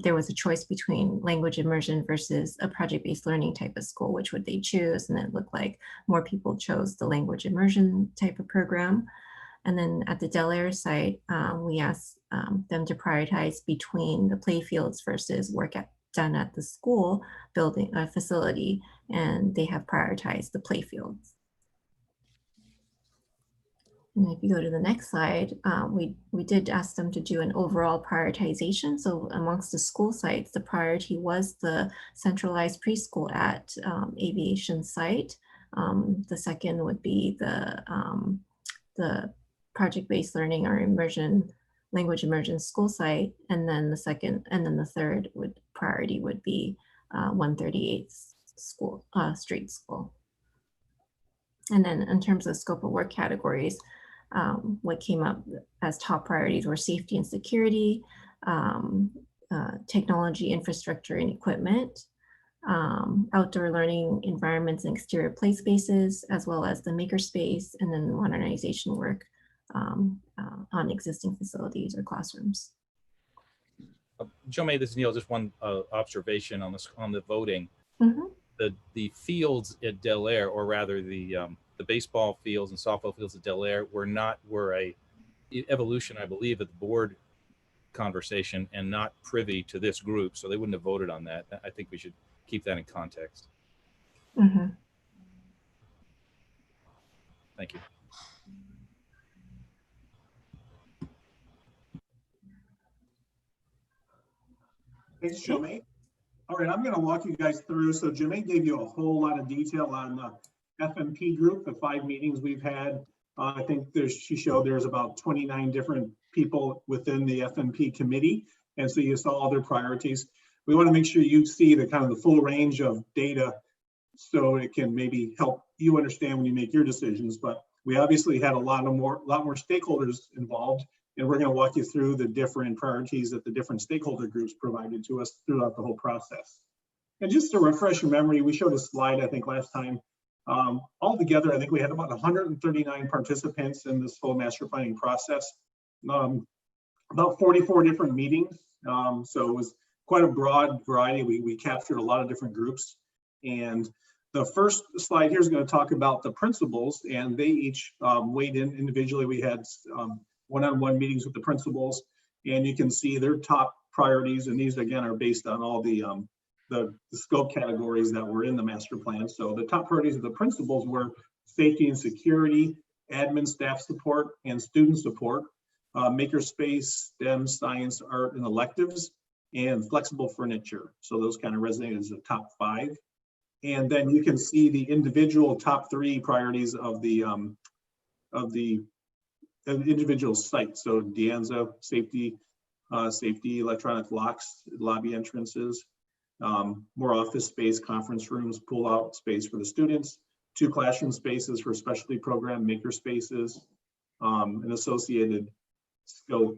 there was a choice between language immersion versus a project-based learning type of school, which would they choose? And it looked like more people chose the language immersion type of program. And then at the Del Air site, we asked them to prioritize between the play fields versus work done at the school building facility, and they have prioritized the play fields. And if you go to the next slide, we did ask them to do an overall prioritization. So amongst the school sites, the priority was the centralized preschool at aviation site. The second would be the project-based learning or language immersion school site. And then the third priority would be 138th Street School. And then in terms of scope of work categories, what came up as top priorities were safety and security, technology, infrastructure, and equipment, outdoor learning environments and exterior play spaces, as well as the makerspace, and then modernization work on existing facilities or classrooms. Jomay, this is Neil. Just one observation on the voting. Mm-hmm. The fields at Del Air, or rather the baseball fields and softball fields at Del Air, were a evolution, I believe, at the board conversation and not privy to this group, so they wouldn't have voted on that. I think we should keep that in context. Mm-hmm. Thank you. Thanks, Jomay. All right, I'm going to walk you guys through. So Jomay gave you a whole lot of detail on the FMP group, the 5 meetings we've had. I think she showed there's about 29 different people within the FMP committee. And so you saw all their priorities. we want to make sure you see the kind of the full range of data so it can maybe help you understand when you make your decisions. But we obviously had a lot more stakeholders involved, and we're going to walk you through the different priorities that the different stakeholder groups provided to us throughout the whole process. And just to refresh your memory, we showed a slide, I think, last time. Altogether, I think we had about 139 participants in this whole master planning process, about 44 different meetings. So it was quite a broad variety. We captured a lot of different groups. And the first slide here is going to talk about the principals, and they each weighed in individually. We had one-on-one meetings with the principals, and you can see their top priorities. And these, again, are based on all the scope categories that were in the master plan. So the top priorities of the principals were safety and security, admin, staff support, and student support, makerspace, STEM, science, art, and electives, and flexible furniture. So those kind of resonated as the top 5. And then you can see the individual top 3 priorities of the individual sites. So De Anza, safety, electronic locks, lobby entrances, more office space, conference rooms, pull out space for the students, 2 classroom spaces for specialty program, maker spaces, and associated scope.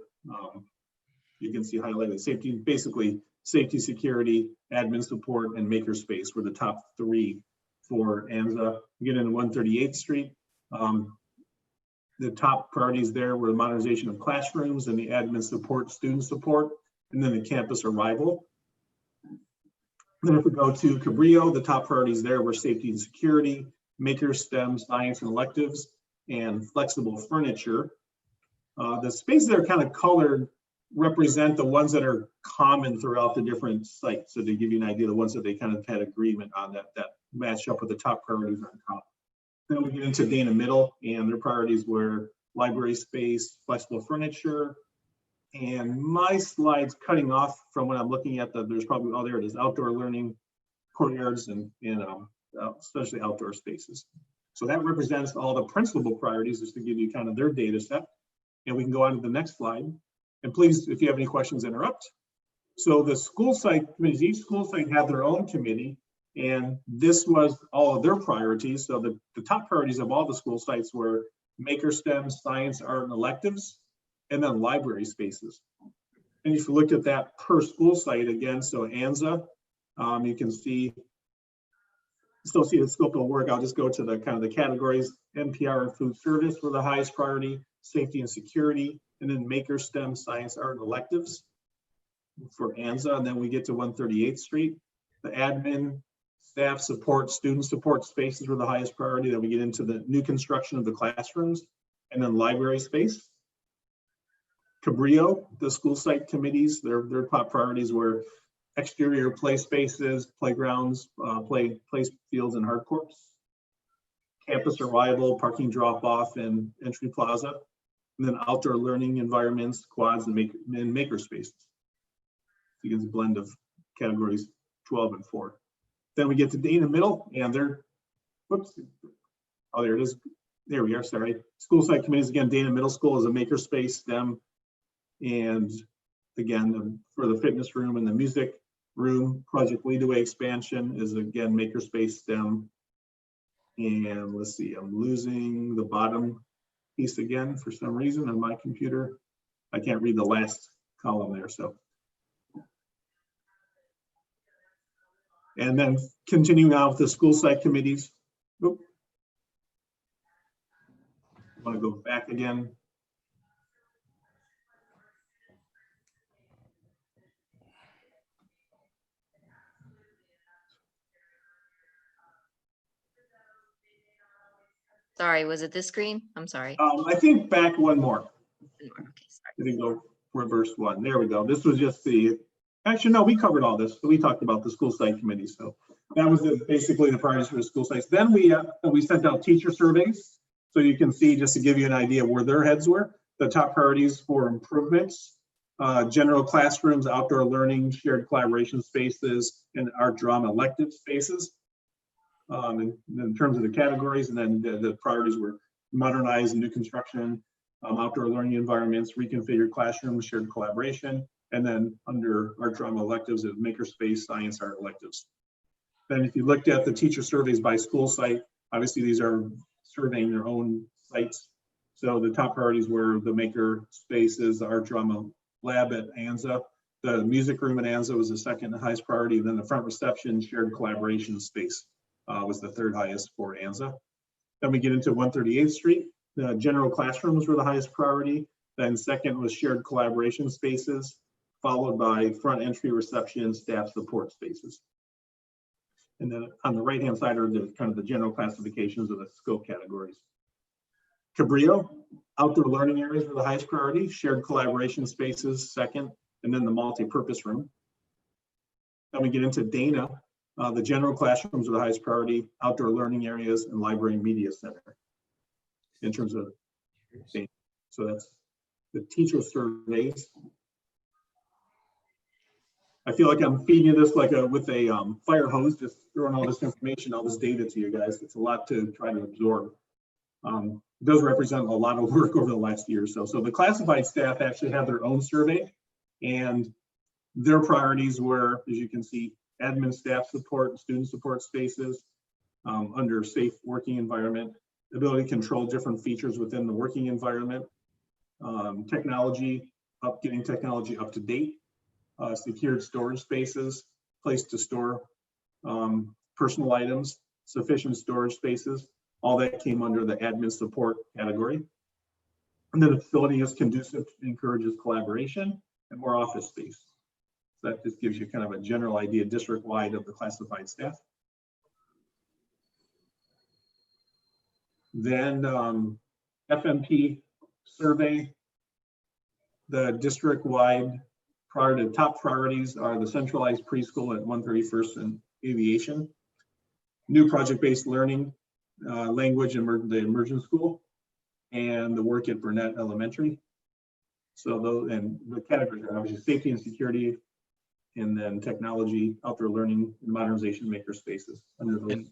You can see highlighted safety, basically safety, security, admin support, and maker space were the top 3 for ANZA. Again, in 138th Street, the top priorities there were the modernization of classrooms and the admin support, student support, and then the campus arrival. Then if we go to Cabrillo, the top priorities there were safety and security, maker, STEM, science, and electives, and flexible furniture. The spaces that are kind of colored represent the ones that are common throughout the different sites. So to give you an idea, the ones that they kind of had agreement on that match up with the top priorities on top. Then we get into Dana Middle, and their priorities were library space, flexible furniture, and my slide's cutting off from what I'm looking at. There's probably, oh, there it is, outdoor learning, courtyards, and especially outdoor spaces. So that represents all the principal priorities, just to give you kind of their data set. And we can go on to the next slide. And please, if you have any questions, interrupt. So the school site committees, each school site had their own committee, and this was all of their priorities. So the top priorities of all the school sites were maker, STEM, science, art, and electives, and then library spaces. And if you looked at that per school site again, so ANZA, you can see associated scope of work. I'll just go to the kind of the categories. NPR and food service were the highest priority, safety and security, and then maker, STEM, science, art, and electives for ANZA. And then we get to 138th Street. The admin, staff support, student support spaces were the highest priority. Then we get into the new construction of the classrooms, and then library space. Cabrillo, the school site committees, their top priorities were exterior play spaces, playgrounds, play fields, and hard courts. Campus arrival, parking drop-off, and entry plaza. And then outdoor learning environments, quads, and maker spaces. You get a blend of categories 12 and 4. Then we get to Dana Middle, and they're, whoops, oh, there it is. There we are, sorry. School site committees, again, Dana Middle School is a maker space, STEM, and again, for the fitness room and the music room, Project Leadway expansion is again, makerspace, STEM. And let's see, I'm losing the bottom piece again for some reason on my computer. I can't read the last column there, so. And then continuing on with the school site committees. Oop. I want to go back again. Sorry, was it this screen? I'm sorry. I think back one more. Okay, sorry. Didn't go reverse one. There we go. This was just the, actually, no, we covered all this. We talked about the school site committee. So that was basically the priorities for the school sites. Then we sent out teacher surveys. So you can see, just to give you an idea where their heads were, the top priorities for improvements, general classrooms, outdoor learning, shared collaboration spaces, and art, drama, elective spaces. In terms of the categories, and then the priorities were modernize and new construction, outdoor learning environments, reconfigured classrooms, shared collaboration, And then under art drama electives, is makerspace, science, art electives. Then if you looked at the teacher surveys by school site, obviously these are surveying their own sites. So the top priorities were the maker spaces, the art drama lab at Anza. The music room at Anza was the second highest priority. Then the front reception shared collaboration space was the third highest for Anza. Then we get into 138th Street. The general classrooms were the highest priority. Then second was shared collaboration spaces, followed by front entry reception, staff support spaces. And then on the right-hand side are the kind of the general classifications of the scope categories. Cabrillo, outdoor learning areas were the highest priority, shared collaboration spaces second, and then the multi-purpose room. Then we get into Dana. The general classrooms are the highest priority, outdoor learning areas, and library and media center in terms of Dana. So that's the teacher surveys. I feel like I'm feeding you this like with a fire hose, just throwing all this information, all this data to you guys. It's a lot to try to absorb. It does represent a lot of work over the last year or so. So the classified staff actually have their own survey, and their priorities were, as you can see, admin staff support, student support spaces, under safe working environment, ability to control different features within the working environment, technology, getting technology up to date, secured storage spaces, place to store personal items, sufficient storage spaces. All that came under the admin support category. And then the facility is conducive, encourages collaboration and more office space. So that just gives you kind of a general idea district-wide of the classified staff. Then FMP survey, the district-wide top priorities are the centralized preschool at 131st and Aviation, new project-based learning, language and the immersion school, and the work at Burnett Elementary. So those, and the categories are obviously safety and security, and then technology, outdoor learning, and modernization maker spaces under those.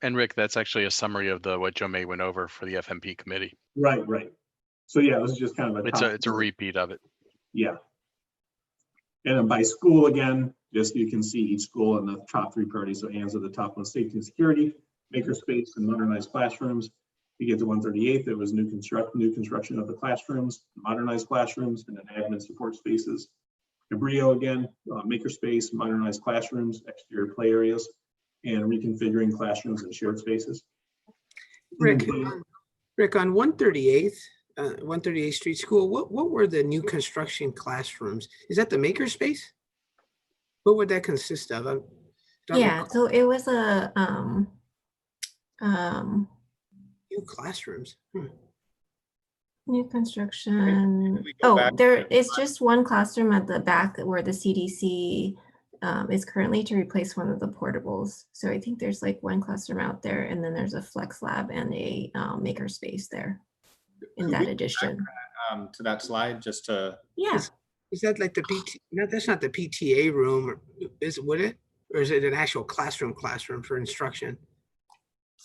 And Rick, that's actually a summary of what Joe May went over for the FMP committee. Right. So yeah, this is just kind of It's a repeat of it. Yeah. And then by school again, just you can see each school and the top three priorities. So Anza, the top one, safety and security, makerspace, and modernized classrooms. You get to 138th, it was new construction of the classrooms, modernized classrooms, and then admin support spaces. Cabrillo again, makerspace, modernized classrooms, exterior play areas, and reconfiguring classrooms and shared spaces. Rick, on 138th Street School, what were the new construction classrooms? Is that the makerspace? What would that consist of? Yeah, so it was a new classrooms. New construction. we go Oh, back there to is just one classroom at the back where the CDC is currently to replace one of the portables. So I think there's like one classroom out there, and then there's a flex lab and a maker space there in that addition. To that slide, just to. Yeah, Is that like the PT? No, that's not the PTA room. Would it? Or is it an actual classroom for instruction?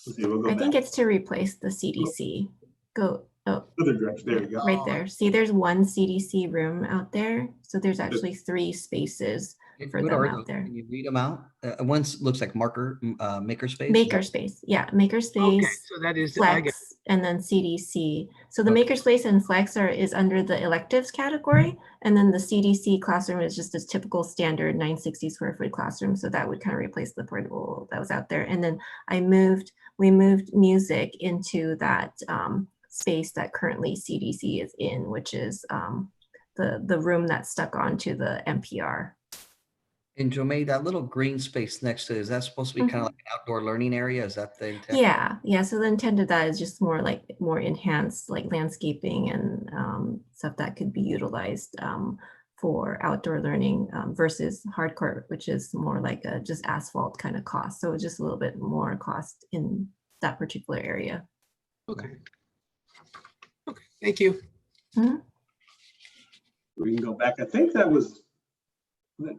Okay, we'll go I think back. it's to replace the CDC. Go. Oh, Other direction. There you go. right there. See, there's one CDC room out there. So there's actually 3 spaces for What them are out those? there. Can you read them out? One looks like makerspace. Makerspace, yeah, makerspace. Okay, so that is I get- Flex, and then CDC. So the Okay. makerspace and Flex is under the electives category, and then the CDC classroom is just a typical standard 960 square foot classroom. So that would kind of replace the portable that was out there. And then we moved music into that space that currently CDC is in, which is the room that's stuck onto the NPR. And Jomay, that little green space next to it, is that supposed to be kind of like an outdoor learning area? Is that the intent? Yeah. So the intent of that is just more enhanced like landscaping and stuff that could be utilized for outdoor learning versus hardcore, which is more like a just asphalt kind of cost. So just a little bit more cost in that particular area. Okay, thank you. We can go back. I think that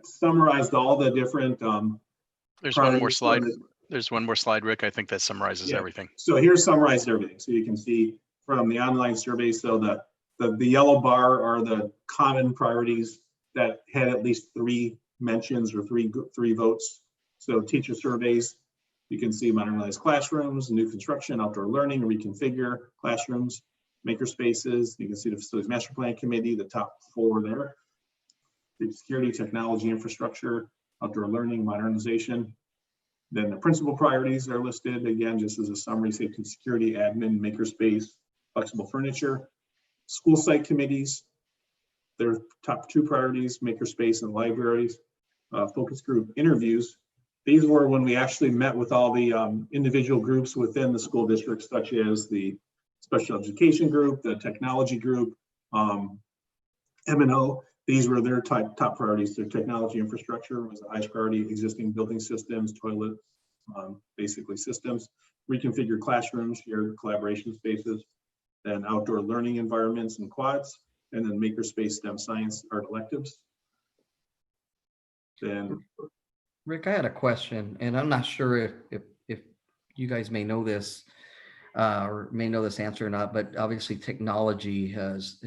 summarized all the different. There's one more priorities. slide. There's one more slide, Rick. I think that summarizes Yeah. everything. So here's summarized everything. So you can see from the online survey. So the yellow bar are the common priorities that had at least 3 mentions or three votes. So teacher surveys, you can see modernized classrooms, new construction, outdoor learning, reconfigure classrooms, maker spaces. You can see the facilities master plan committee, the top 4 there. The security, technology, infrastructure, outdoor learning, modernization. Then the principal priorities are listed again, just as a summary: safety and security, admin, makerspace, flexible furniture. School site committees, their top 2 priorities: makerspace and libraries. Focus group interviews. These were when we actually met with all the individual groups within the school district, such as the special education group, the technology group, M&O. These were their top priorities. Their technology infrastructure was the highest priority, existing building systems, toilets, basically systems, reconfigure classrooms, shared collaboration spaces, then outdoor learning environments and quads, and then makerspace, STEM, science, art electives. Then Rick, I had a question, and I'm not sure if you guys may know this or may know this answer or not, but obviously technology has,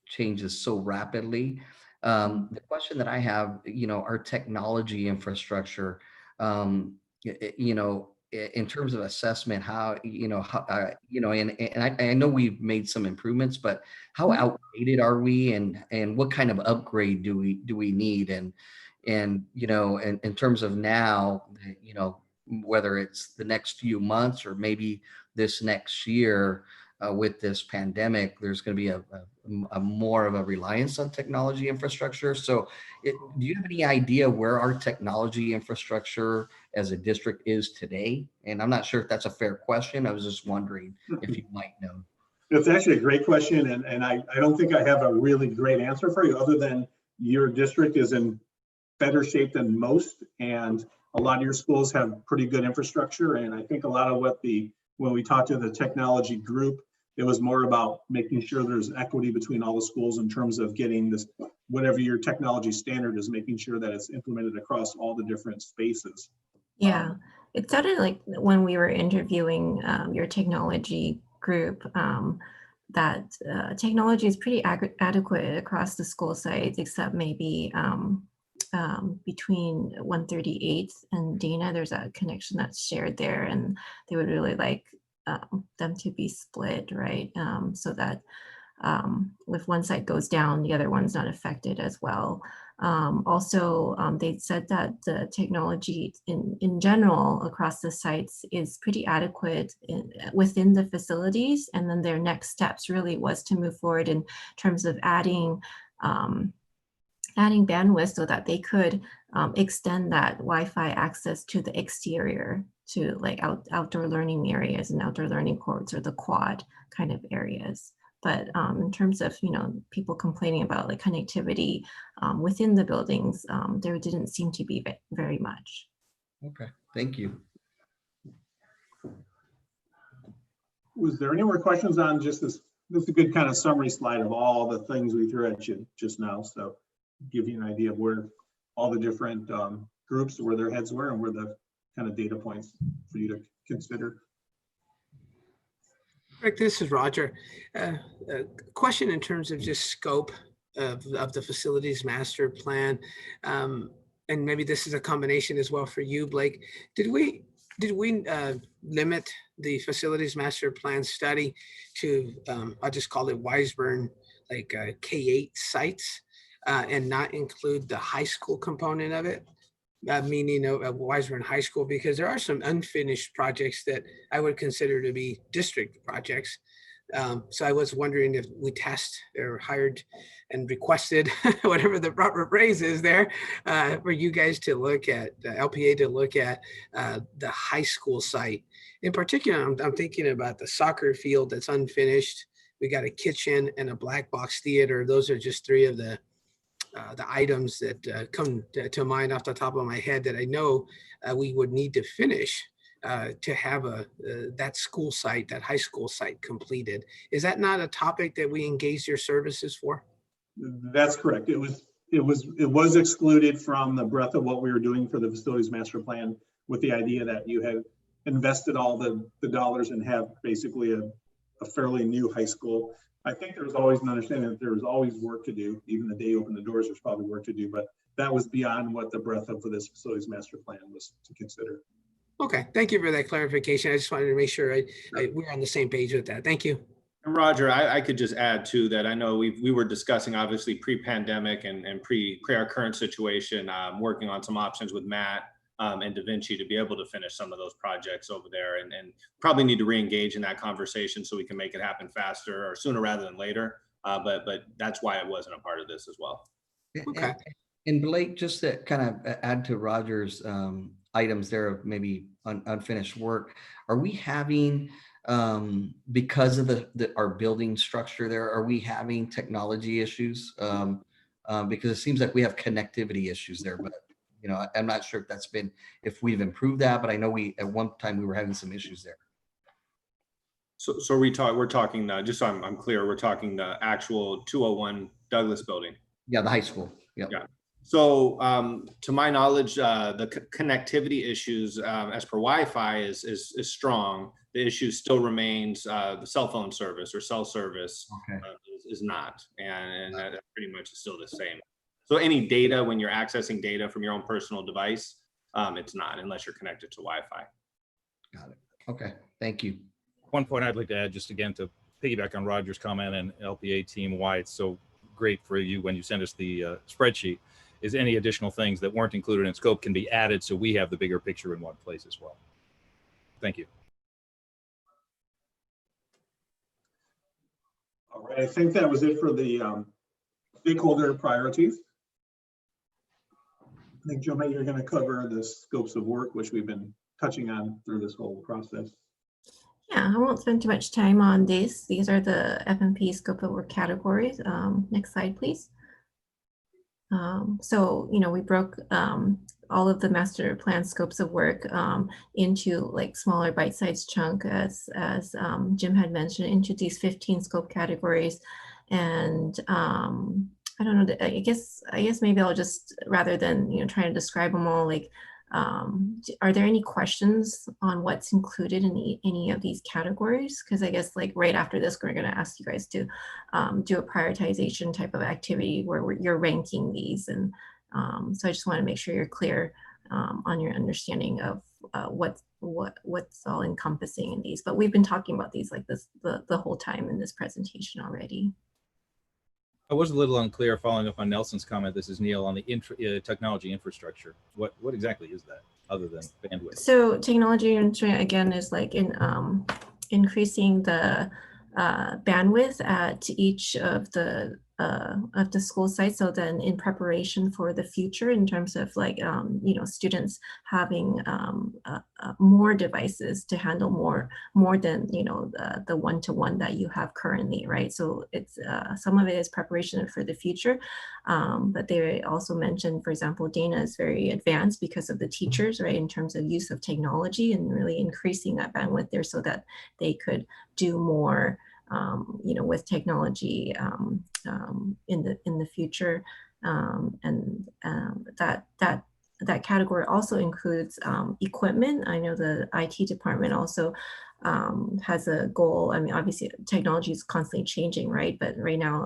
changes so rapidly. The question that I have, our technology infrastructure, in terms of assessment, how, and I know we've made some improvements, but how outdated are we, and what kind of upgrade do we need? And in terms of now, whether it's the next few months or maybe this next year, with this pandemic, there's going to be a more of a reliance on technology infrastructure. So do you have any idea where our technology infrastructure as a district is today? And I'm not sure if that's a fair question. I was just wondering if you might know. it's actually a great question, and I don't think I have a really great answer for you, other than your district is in better shape than most, and a lot of your schools have pretty good infrastructure. And I think a lot of when we talked to the technology group, it was more about making sure there's equity between all the schools in terms of getting this, whatever your technology standard is, making sure that it's implemented across all the different spaces. Yeah, it sounded like when we were interviewing your technology group, that technology is pretty adequate across the school sites, except maybe between 138th and Dana, there's a connection that's shared there, and they would really like them to be split, right? So that if one site goes down, the other one's not affected as well. Also, they said that the technology in general across the sites is pretty adequate within the facilities. And then their next steps really was to move forward in terms of adding bandwidth so that they could extend that Wi-Fi access to the exterior, to like outdoor learning areas and outdoor learning courts, or the quad kind of areas. But in terms of, people complaining about like connectivity within the buildings, there didn't seem to be very much. Okay, thank you. Was there any more questions on just this? This is a good kind of summary slide of all the things we threw at you just now. So give you an idea of where all the different groups, where their heads were, and where the kind of data points for you to consider. Rick, this is Roger. A question in terms of just scope of the facilities master plan. And maybe this is a combination as well for you, Blake. Did we limit the facilities master plan study to, I'll just call it Wiseburn, like K-8 sites, and not include the high school component of it? Meaning Wiseburn High School, because there are some unfinished projects that I would consider to be district projects. So I was wondering if we tasked or hired and requested, whatever the proper phrase is there, for you guys to look at, LPA to look at the high school site. In particular, I'm thinking about the soccer field that's unfinished. We got a kitchen and a black box theater. Those are just 3 of the items that come to mind off the top of my head that I know we would need to finish to have that school site, that high school site completed. Is that not a topic that we engaged your services for? That's correct. It was excluded from the breadth of what we were doing for the facilities master plan, with the idea that you had invested all the dollars and have basically a fairly new high school. I think there was always an understanding that there was always work to do. Even the day you opened the doors, there's probably work to do, but that was beyond what the breadth of this facilities master plan was to consider. Okay, thank you for that clarification. I just wanted to make sure we're on the same page with that. Thank you. And Roger, I could just add too that I know we were discussing obviously pre-pandemic and pre our current situation, working on some options with Matt and Da Vinci to be able to finish some of those projects over there, and probably need to re-engage in that conversation so we can make it happen faster or sooner rather than later. But that's why it wasn't a part of this as well. Okay. And Blake, just to kind of add to Roger's items there of maybe unfinished work, are we having, because of our building structure there, are we having technology issues? Because it seems like we have connectivity issues there, but I'm not sure if we've improved that, but I know at one time we were having some issues there. So we're talking just so I'm clear, we're talking the actual 201 Douglas building. Yeah, the high school. Yep. Yeah. So to my knowledge, the connectivity issues as per Wi-Fi is strong. The issue still remains the cell phone service or cell service is not, and that pretty much is still the same. So any data, when you're accessing data from your own personal device, it's not unless you're connected to Wi-Fi. Got it. Okay, thank you. One point I'd like to add, just again to piggyback on Roger's comment and LPA team, why it's so great for you when you send us the spreadsheet, is any additional things that weren't included in scope can be added so we have the bigger picture in one place as well. Thank you. All right, I think that was it for the stakeholder priorities. I think, Joe May, you're going to cover the scopes of work, which we've been touching on through this whole process. Yeah, I won't spend too much time on this. These are the FMP scope of work categories. Next slide, please. So, we broke all of the master plan scopes of work into like smaller bite-sized chunk as Jim had mentioned, into these 15 scope categories. And I don't know, I guess maybe I'll just, rather than, trying to describe them all, like, are there any questions on what's included in any of these categories? Because I guess like right after this, we're going to ask you guys to do a prioritization type of activity where you're ranking these. And so I just want to make sure you're clear on your understanding of what's all encompassing in these. But we've been talking about these like this the whole time in this presentation already. I was a little unclear following up on Nelson's comment. This is Neil on the technology infrastructure. What exactly is that other than bandwidth? So technology again is like in increasing the bandwidth at each of the school sites. So then in preparation for the future in terms of like, students having more devices to handle more than, the one-to-one that you have currently, right? So it's some of it is preparation for the future. But they also mentioned, for example, Dana is very advanced because of the teachers, right? In terms of use of technology and really increasing that bandwidth there so that they could do more with technology in the future, and that category also includes equipment. I know the IT department also has a goal. I mean, obviously technology is constantly changing, right? But right now,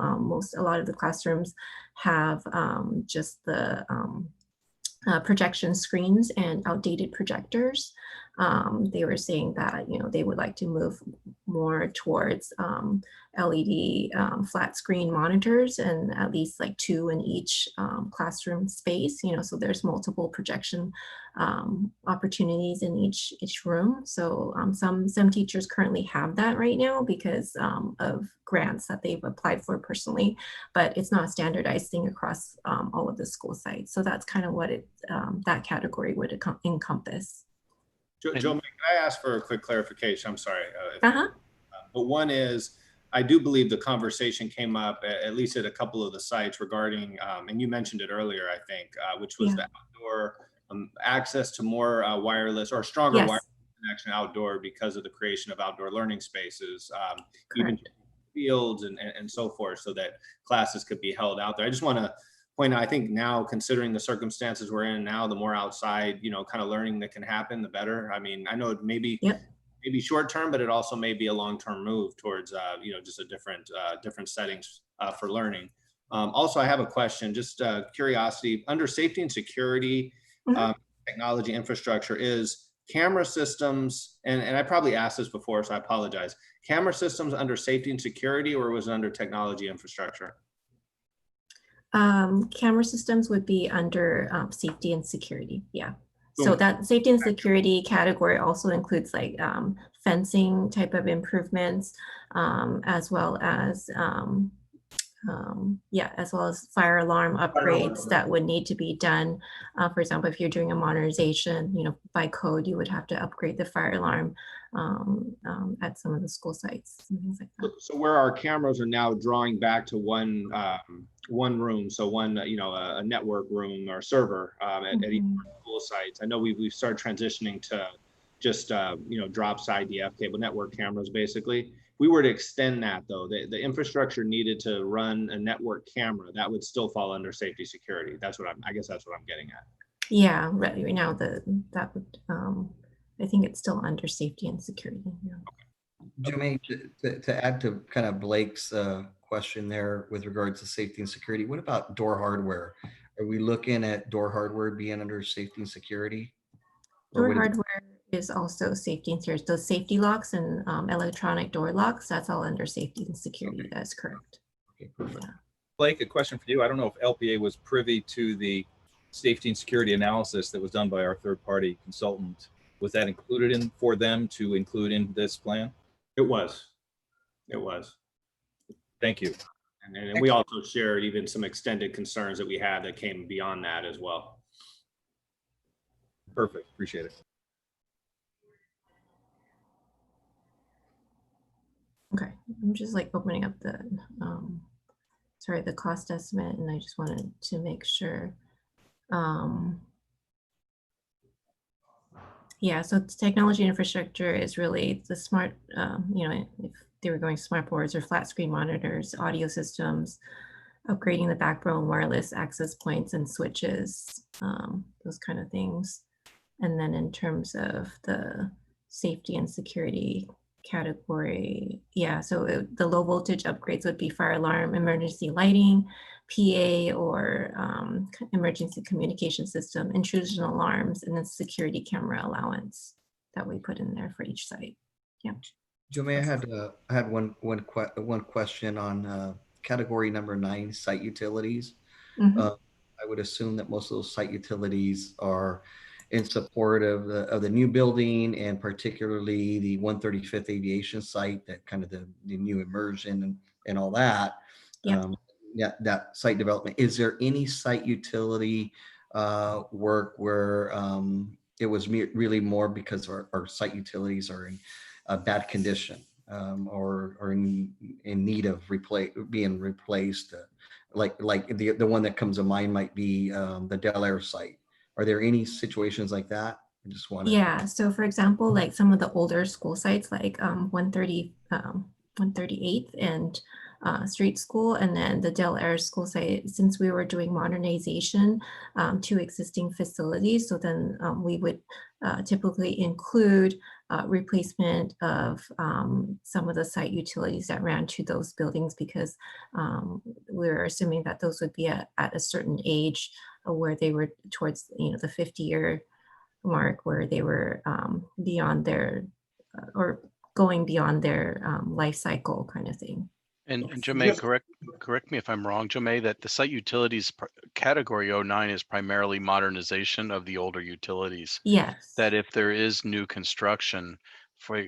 a lot of the classrooms have just the projection screens and outdated projectors. They were saying that, they would like to move more towards LED flat screen monitors and at least like 2 in each classroom space, so there's multiple projection opportunities in each room. So some teachers currently have that right now because of grants that they've applied for personally, but it's not a standardized thing across all of the school sites. So that's kind of what that category would encompass. Joe, can I ask for a quick clarification? I'm sorry. But one is, I do believe the conversation came up at least at a couple of the sites regarding, and you mentioned it earlier, I think, which was the outdoor access to more wireless or stronger wireless connection outdoor because of the creation of outdoor learning spaces, even fields and so forth, so that classes could be held out there. I just want to point out, I think now, considering the circumstances we're in now, the more outside, kind of learning that can happen, the better. I mean, I know it maybe maybe short term, but it also may be a long term move towards just a different settings for learning. Also, I have a question, just curiosity. Under safety and security, technology infrastructure is camera systems, and I probably asked this before, so I apologize. Camera systems under safety and security, or was it under technology infrastructure? Camera systems would be under safety and security. Yeah. So Cool. that safety and security category also includes like fencing type of improvements, as well as fire alarm upgrades that would need to be done. For example, if you're doing a modernization, by code, you would have to upgrade the fire alarm at some of the school sites and things like that. So where our cameras are now drawing back to one room, so one a network room or server at each school sites. I know we've started transitioning to just drop side DF cable network cameras basically. If we were to extend that though, the infrastructure needed to run a network camera, that would still fall under safety security. I guess that's what I'm getting at. Yeah, right now that would I think it's still under safety and security. Yeah. Jermaine, to add to kind of Blake's question there with regards to safety and security, what about door hardware? Are we looking at door hardware being under safety and security? Door hardware is also safety and security. Those safety locks and electronic door locks, that's all under safety and security. Okay. That's correct. Okay, perfect. Yeah. Blake, a question for you. I don't know if LPA was privy to the safety and security analysis that was done by our third-party consultant. Was that included for them to include in this plan? It was. Thank you. And we also shared even some extended concerns that we had that came beyond that as well. Perfect. Appreciate it. Okay, I'm just like opening up the the cost estimate, and I just wanted to make sure. Yeah, so technology infrastructure is really the smart, if they were going smart boards or flat screen monitors, audio systems, upgrading the backbone, wireless access points and switches, those kind of things. And then in terms of the safety and security category, yeah, so the low voltage upgrades would be fire alarm, emergency lighting, PA or emergency communication system, intrusion alarms, and then security camera allowance that we put in there for each site. Yeah. Jermaine, I had one question on category number 9, site utilities. I would assume that most of those site utilities are in support of the new building, and particularly the 135th Aviation site, that kind of the new immersion and all that. Yeah. That site development. Is there any site utility work where it was really more because our site utilities are in bad condition or in need of being replaced? Like the one that comes to mind might be the Del Air site. Are there any situations like that? I just want to. Yeah. So for example, like some of the older school sites, like 138th and Street School, and then the Del Air school site, since we were doing modernization to existing facilities, so then we would typically include replacement of some of the site utilities that ran to those buildings, because we were assuming that those would be at a certain age where they were towards the 50-year mark, where they were beyond their or going beyond their life cycle kind of thing. And Yes. Jomay, correct me if I'm wrong, Jomay, that the site utilities category 09 is primarily modernization of the older utilities. Yes. That if there is new construction, for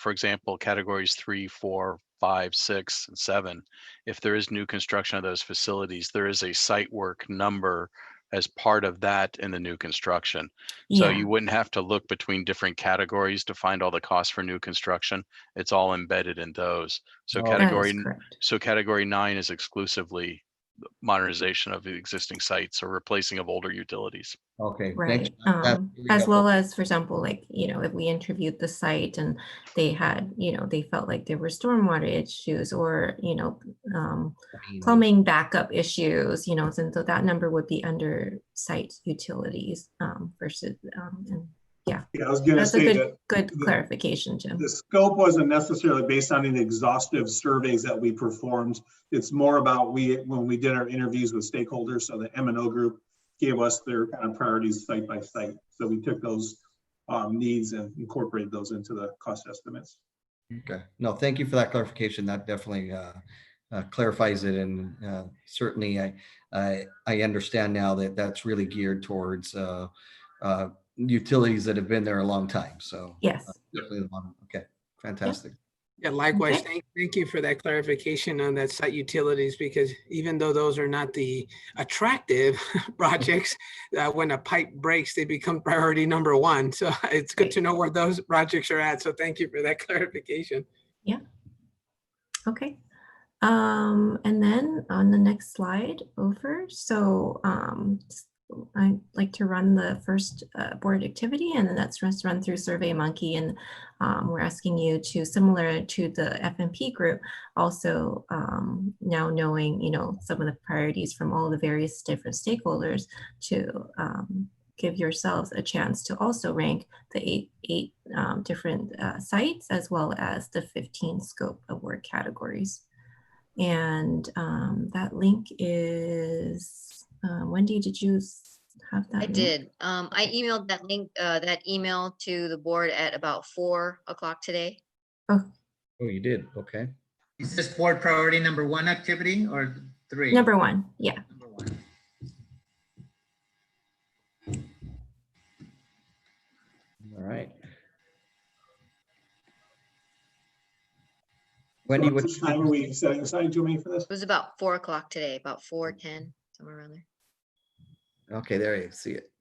example, categories 3, 4, 5, 6, and 7, if there is new construction of those facilities, there is a site work number as part of that in the new construction. So Yeah. you wouldn't have to look between different categories to find all the costs for new construction. It's all embedded in those. So Oh, That is correct. category 9 is exclusively modernization of the existing sites or replacing of older utilities. Okay. Right. Thanks. That's really As well helpful. as, for example, like, if we interviewed the site and they had, they felt like there were stormwater issues or, plumbing backup issues, and so that number would be under site utilities versus, and Yeah, Yeah, I was gonna that's a say good, that good the- clarification, Jim. the scope wasn't necessarily based on any exhaustive surveys that we performed. It's more about when we did our interviews with stakeholders, so the M&O group gave us their kind of priorities site by site. So we took those needs and incorporated those into the cost estimates. Okay, no, thank you for that clarification. That definitely clarifies it, and certainly I understand now that that's really geared towards utilities that have been there a long time. So Yes. definitely okay, fantastic. Yeah, likewise. Okay. Thank you for that clarification on that site utilities, because even though those are not the attractive projects, when a pipe breaks, they become priority number one. So it's good to know where those projects are at. So thank you for that clarification. Okay. And then on the next slide over, so I'd like to run the first board activity, and then that's just run through SurveyMonkey, and we're asking you to, similar to the FMP group, also now knowing, you know, some of the priorities from all the various different stakeholders, to give yourselves a chance to also rank the eight different sites, as well as the 15 scope award categories. And that link is, Wendy, did you have that? I link? did. I emailed that link, that email to the board at about 4 o'clock today. Oh, you did. Okay. Is this board priority number 1 activity or 3? Number 1, yeah. Number 1. All right. Wendy, What time are we setting aside, Jermaine, for this? It was about 4 o'clock today, about 4:10, somewhere around there. Okay, there you see it.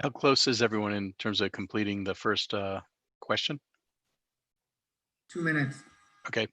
How close is everyone in terms of completing the first question? 2 minutes. Okay.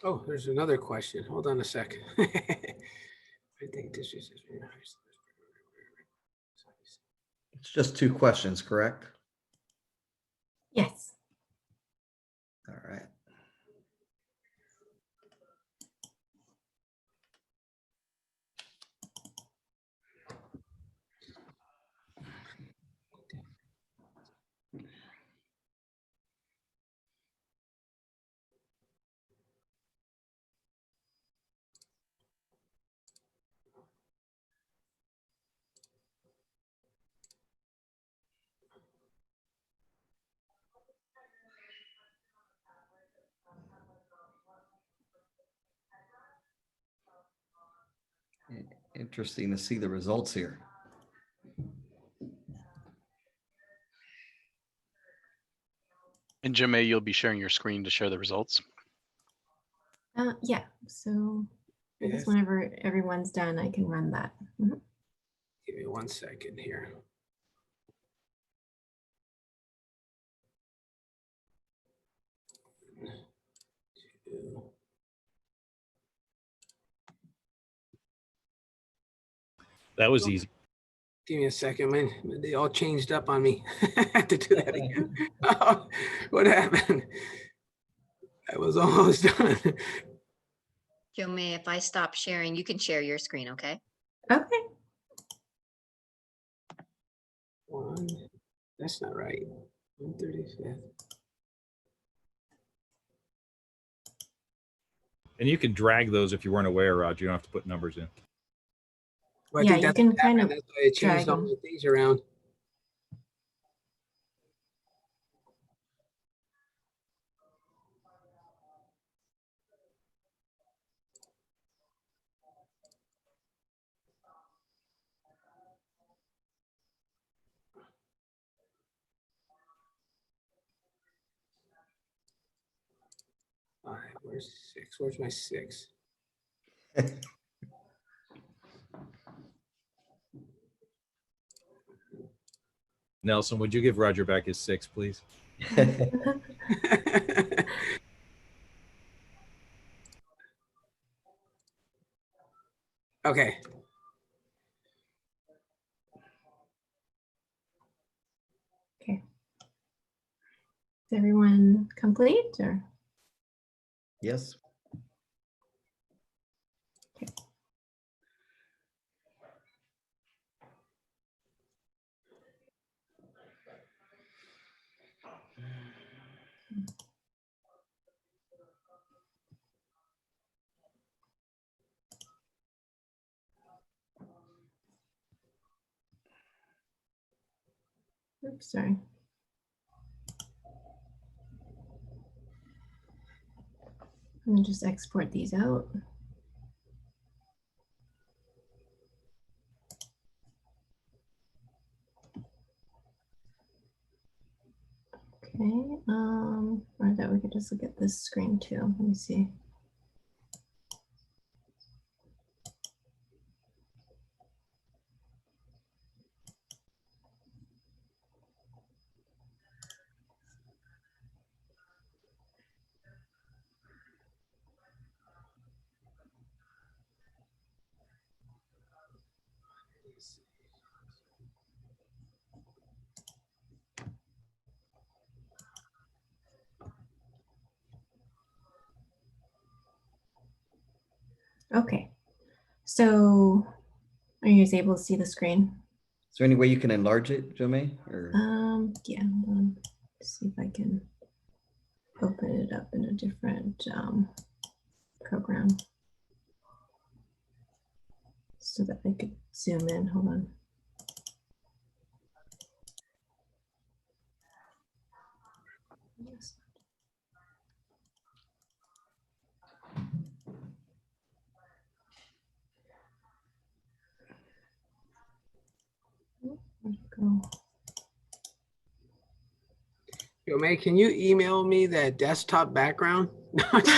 Oh, there's another question. Hold on a second. I think this is. It's just 2 questions, correct? Yes. All right. Interesting to see the results here. And Jim, you'll be sharing your screen to share the results. Yeah, so I guess Yes. whenever everyone's done, I can run that. Mhm. Give me 1 second here. Two. That was easy. Give me a second, man. They all changed up on me. I had to do that again. Oh, what happened? I was almost done. Joe May, if I stop sharing, you can share your screen, okay? Okay. One. That's not right. 135th. And you can drag those if you weren't aware, Roger. You don't have to put numbers in. Well, I Yeah, think you that's can what kind happened. of That's why it changed drag all 'em. the things around. All right, where's 6? Where's my 6? Nelson, would you give Roger back his 6, please? Okay. Okay. Is everyone complete or? Yes. Oops, sorry. I'm gonna just export these out. Okay, or that we could just look at this screen too. Let me see. Okay, so are you guys able to see the screen? Is there any way you can enlarge it, Jomei? Or Yeah, hold on. See if I can open it up in a different program so that I could zoom in. Hold on. Yes. Where'd it go? May, can you email me that desktop background? That's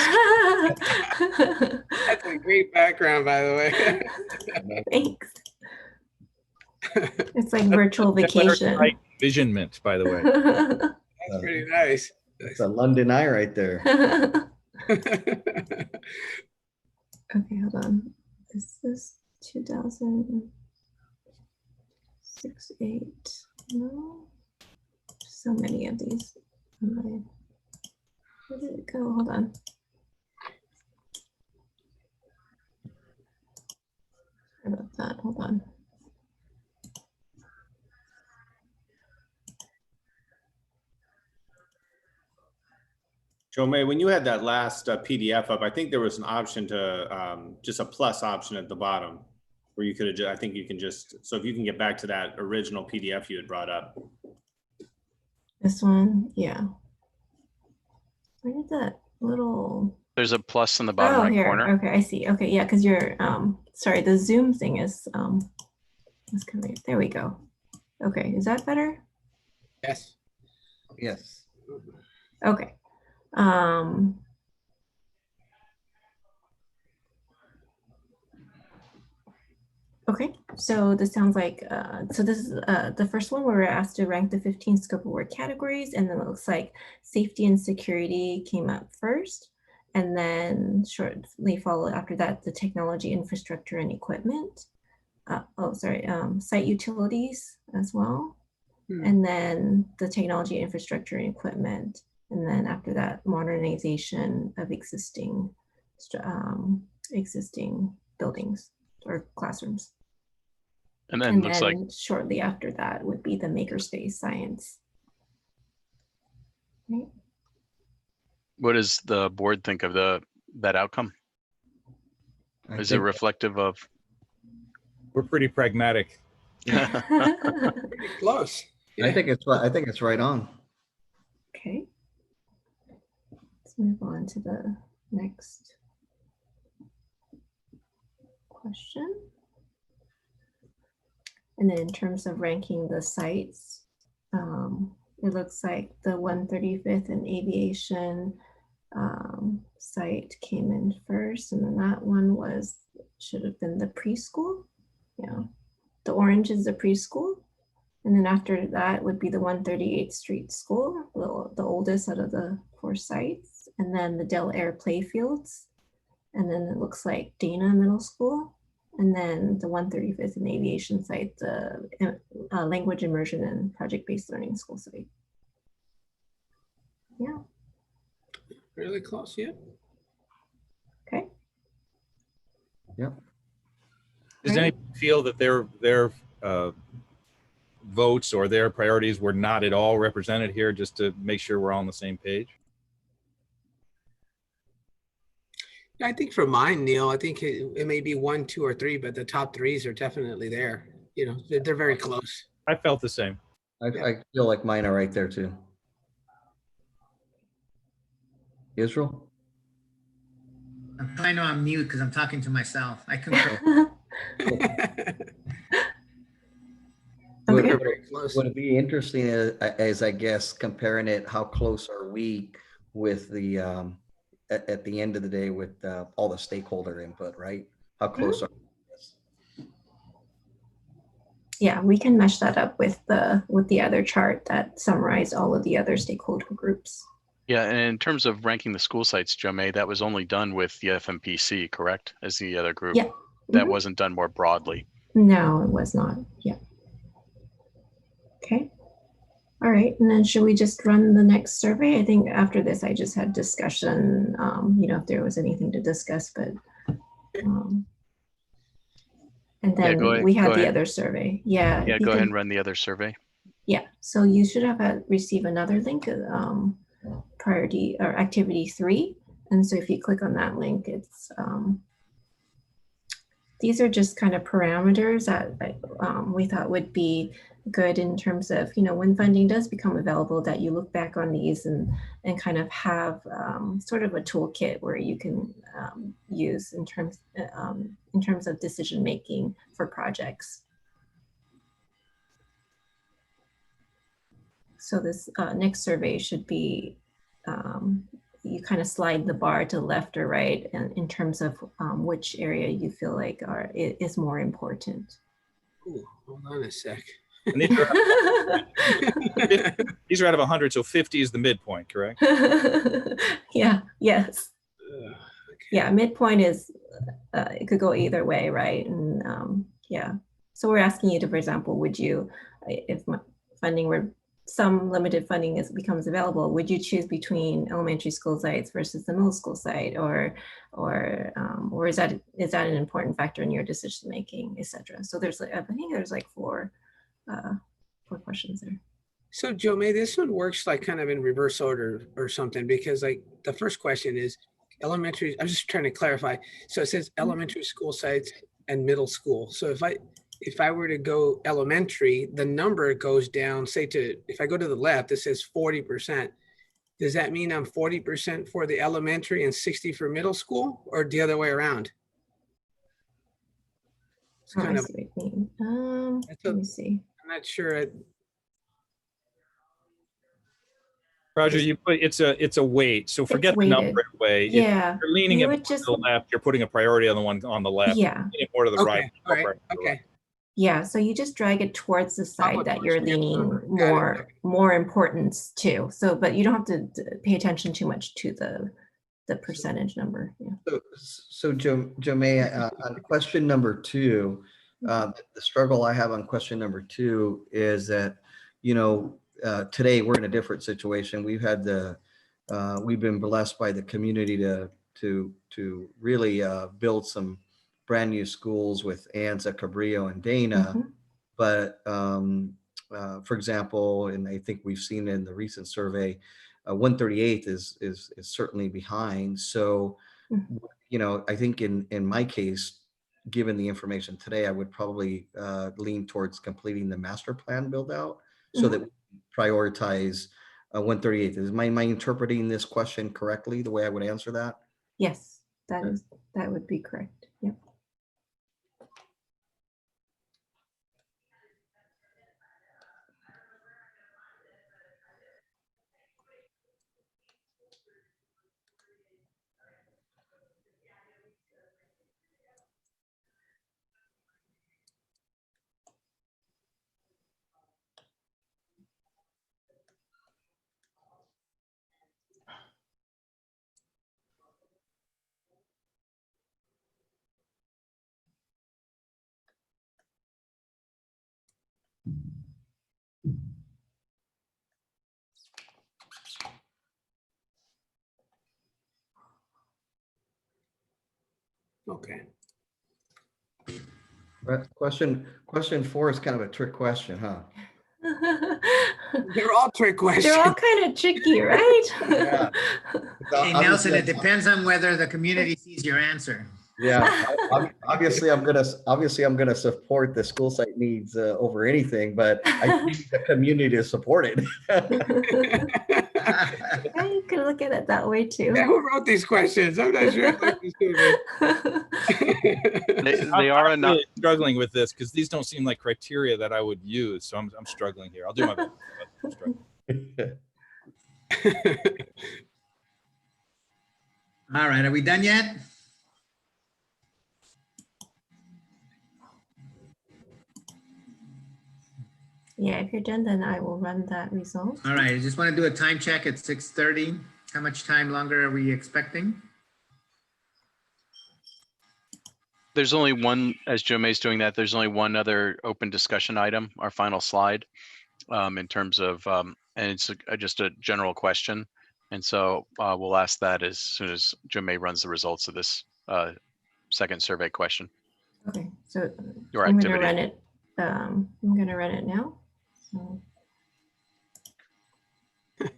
a great background, by the way. Thanks. It's like virtual That's what vacation. our envisionment, by the way. That's pretty nice. it's a London eye right there. Okay, hold on. This is 2006, 8. No, so many of these. Where did it go? Hold on. Sorry about that. Hold on. Jomei, when you had that last PDF up, I think there was an option to just a plus option at the bottom where you could have, I think you can just, so if you can get back to that original PDF you had brought up. This one, yeah. Where did that little? There's a plus in the bottom right here. corner. Okay, I see. Okay, yeah, because you're sorry, the Zoom thing is coming. There we go. Okay, is that better? Yes. Yes. Okay. Okay, so this sounds like, so this is the first one where we're asked to rank the 15 scope of work categories, and then it looks like safety and security came up first, and then shortly followed after that, the technology, infrastructure, and equipment. Site utilities as well. And then the technology, infrastructure, and equipment. And then after that, modernization of existing buildings or classrooms. And then looks like shortly after that would be the makerspace science. Right. what does the board think of that outcome? Is it reflective of? We're pretty pragmatic. Pretty close. I think it's right on. Okay. Let's move on to the next question. And then in terms of ranking the sites, it looks like the 135th and aviation site came in first, and then that one should have been the preschool. Yeah, the orange is the preschool. And then after that would be the 138th Street School, the oldest out of the 4 sites. And then the Del Air Playfields. And then it looks like Dana Middle School. And then the 135th and aviation site, the language immersion and project-based learning school site. Yeah. Really close, yeah. Okay. Yep. Does anybody feel that their votes or their priorities were not at all represented here, just to make sure we're all on the same page? I think for mine, Neil, I think it may be 1, 2, or 3, but the top 3s are definitely there. You know, they're very close. I felt the same. I feel like mine are right there too. Israel? I'm trying to unmute because I'm talking to myself. I concur. Would Okay. it be interesting as I guess comparing it, how close are we with the at the end of the day with all the stakeholder input, right? How close are we? Yeah, we can mesh that up with the other chart that summarized all of the other stakeholder groups. Yeah, and in terms of ranking the school sites, Jomei, that was only done with the FMPC, correct? As the other group? Yeah. That wasn't done more broadly. No, it was not. Yeah. Okay. All right. And then should we just run the next survey? I think after this, I just had discussion, if there was anything to discuss, but And Yeah, then go ahead. we Go had the ahead. other survey. Yeah. Yeah, if you go ahead can- and run the other survey. Yeah, so you should have received another link, priority or activity 3. And so if you click on that link, it's these are just kind of parameters that we thought would be good in terms of, when funding does become available, that you look back on these and kind of have sort of a toolkit where you can use in terms of decision making for projects. So this next survey should be, you kind of slide the bar to the left or right in terms of which area you feel like is more important. Ooh, hold on a sec. And these are out of 100, so 50 is the midpoint, correct? Yeah, yes. Okay. Yeah, midpoint is, it could go either way, right? And yeah, so we're asking you to, for example, would you, if funding were, some limited funding becomes available, would you choose between elementary school sites versus the middle school site, or is that an important factor in your decision making, etc.? So there's I think there's like four questions there. So Joe May, this one works like kind of in reverse order or something, because like the first question is elementary. I'm just trying to clarify. So it says elementary school sites and middle school. So if I were to go elementary, the number goes down, say if I go to the left, it says 40%. Does that mean I'm 40% for the elementary and 60 for middle school, or the other way around? It's kind I of, see what you mean. Let me see. I'm not sure. Roger, you put it's a weight. So forget the weighted. number way. Yeah, If you're leaning you it would to the left, you're putting a priority on the one on the left. Yeah. Leaning more to the right. All right. Okay. Yeah, so you just drag it towards the side that you're leaning Got it. more importance to. So, but you don't have to pay attention too much to the percentage number. Yeah. So Joe May, on question number 2, the struggle I have on question number 2 is that, today we're in a different situation. We've been blessed by the community to really build some brand new schools with Anza, Cabrillo, and Dana. Mhm. But for example, and I think we've seen in the recent survey, 138th is certainly behind. So, I think in my case, given the information today, I would probably lean towards completing the master plan build out so that we prioritize 138th. Is my interpreting this question correctly, the way I would answer that? Yes, that would be correct. Yep. Okay. Question 4 is kind of a trick question, huh? They're all trick questions. They're all kind of tricky, right? Yeah. Hey, Nelson, it depends on whether the community sees your answer. Yeah, obviously I'm gonna support the school site needs over anything, but I think the community is supported. Yeah, you could look at it that way too. Yeah, who wrote these questions? I'm not sure. They are I'm really struggling with this because these don't seem like criteria that I would use. So I'm struggling here. I'll do my best. I'm struggling. All right, are we done yet? Yeah, if you're done, then I will run that result. All right, I just want to do a time check at 6:30. How much time longer are we expecting? There's only one, as Joe May's doing that, there's only one other open discussion item, our final slide, in terms of, and it's just a general question. And so we'll ask that as soon as Joe May runs the results of this second survey question. Okay, so Your I'm gonna activity. run it. I'm gonna run it now. So, okay.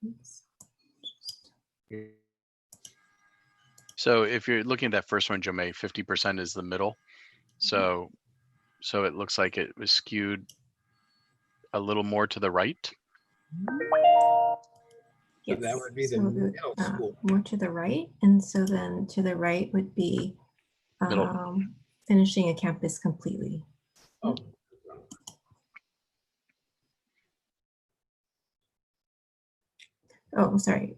Oops. So if you're looking at that first one, Jomei, 50% is the middle. So it looks like it was skewed a little more to the right. So that would be the So middle school. more to the right, and so then to the right would be Middle. finishing a campus completely. Oh. Oh, I'm sorry.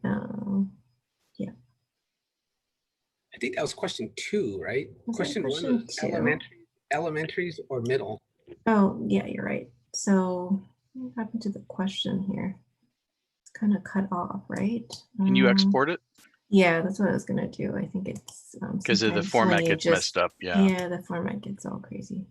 I think that was question 2, right? Was that Question 1 question was 2? elementaries or middle. Oh, yeah, you're right. So what happened to the question here? It's kind of cut off, right? Can you export it? Yeah, that's what I was gonna do. I think it's Because of the sometimes when format you gets just- messed up. Yeah. Yeah, the format gets all crazy.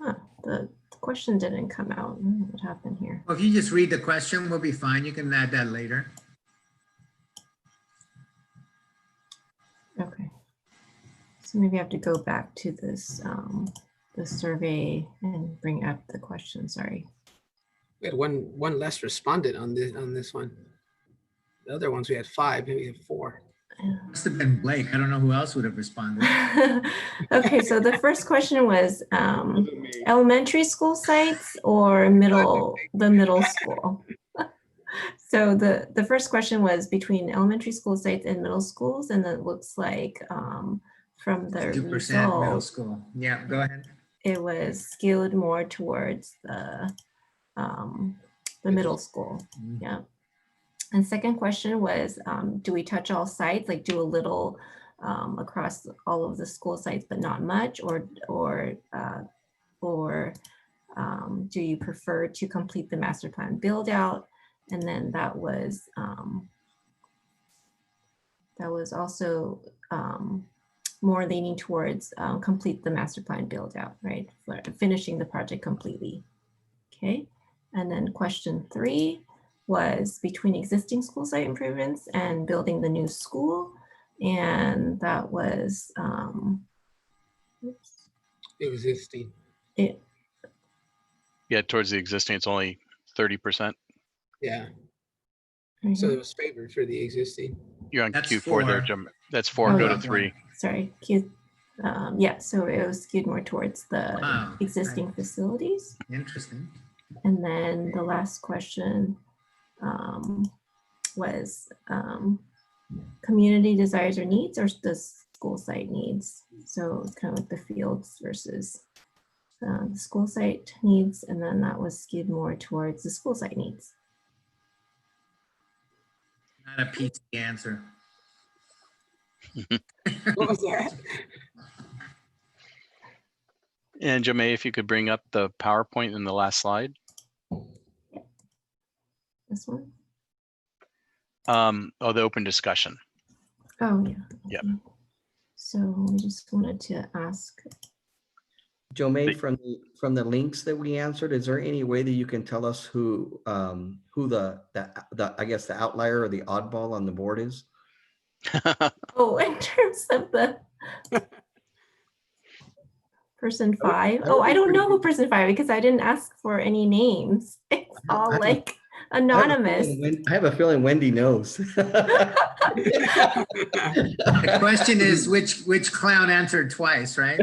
Huh, the question didn't come out. What happened here? Well, if you just read the question, we'll be fine. You can add that later. Okay. So maybe I have to go back to this the survey and bring up the question. Sorry. We had one less respondent on this one. The other ones we had 5, maybe we have 4. Must have been Blake. I don't know who else would have responded. Okay, so the first question was elementary school sites or the middle school. So the first question was between elementary school sites and middle schools, and it looks like from the 2% middle results, school. Yeah, go ahead. it was skewed more towards the middle school. Yeah. And second question was, do we touch all sites, like do a little across all of the school sites, but not much, or do you prefer to complete the master plan build out? And then that was also more leaning towards complete the master plan build out, right? For finishing the project completely. Okay. And then question 3 was between existing school site improvements and building the new school. And that was Existing. Yeah, towards the existing, it's only 30%. Yeah. Mm-hmm. So it was favored for the existing. You're on That's Q4 there, 4. Jim. That's 4. Oh, Go yeah. to 3. Sorry, yeah, so it was skewed more towards the Wow. existing Nice. facilities. Interesting. And then the last question was community desires or needs, or the school site needs. So it's kind of like the fields versus the school site needs. And then that was skewed more towards the school site needs. Not a PC answer. What was that? And Jomei, if you could bring up the PowerPoint in the last slide. This one? Oh, the open discussion. Oh, yeah. Yep. Okay. So we just wanted to ask. Jomei, from the links that we answered, is there any way that you can tell us who the I guess the outlier or the oddball on the board is? Oh, in terms of the person 5. Oh, I don't know who person 5 because I didn't ask for any names. It's all like anonymous. I have a feeling Wendy knows. The question is which clown answered twice, right?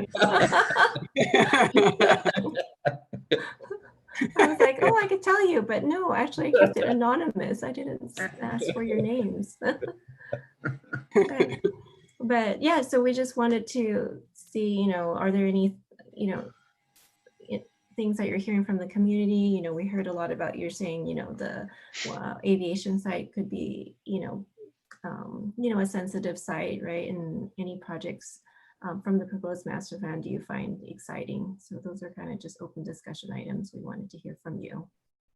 I was like, oh, I could tell you, but no, actually I kept it anonymous. I didn't ask for your names. But yeah, so we just wanted to see, are there any, things that you're hearing from the community? We heard a lot about you're saying, the aviation site could be, a sensitive site, right? And any projects from the proposed master plan do you find exciting? So those are kind of just open discussion items we wanted to hear from you.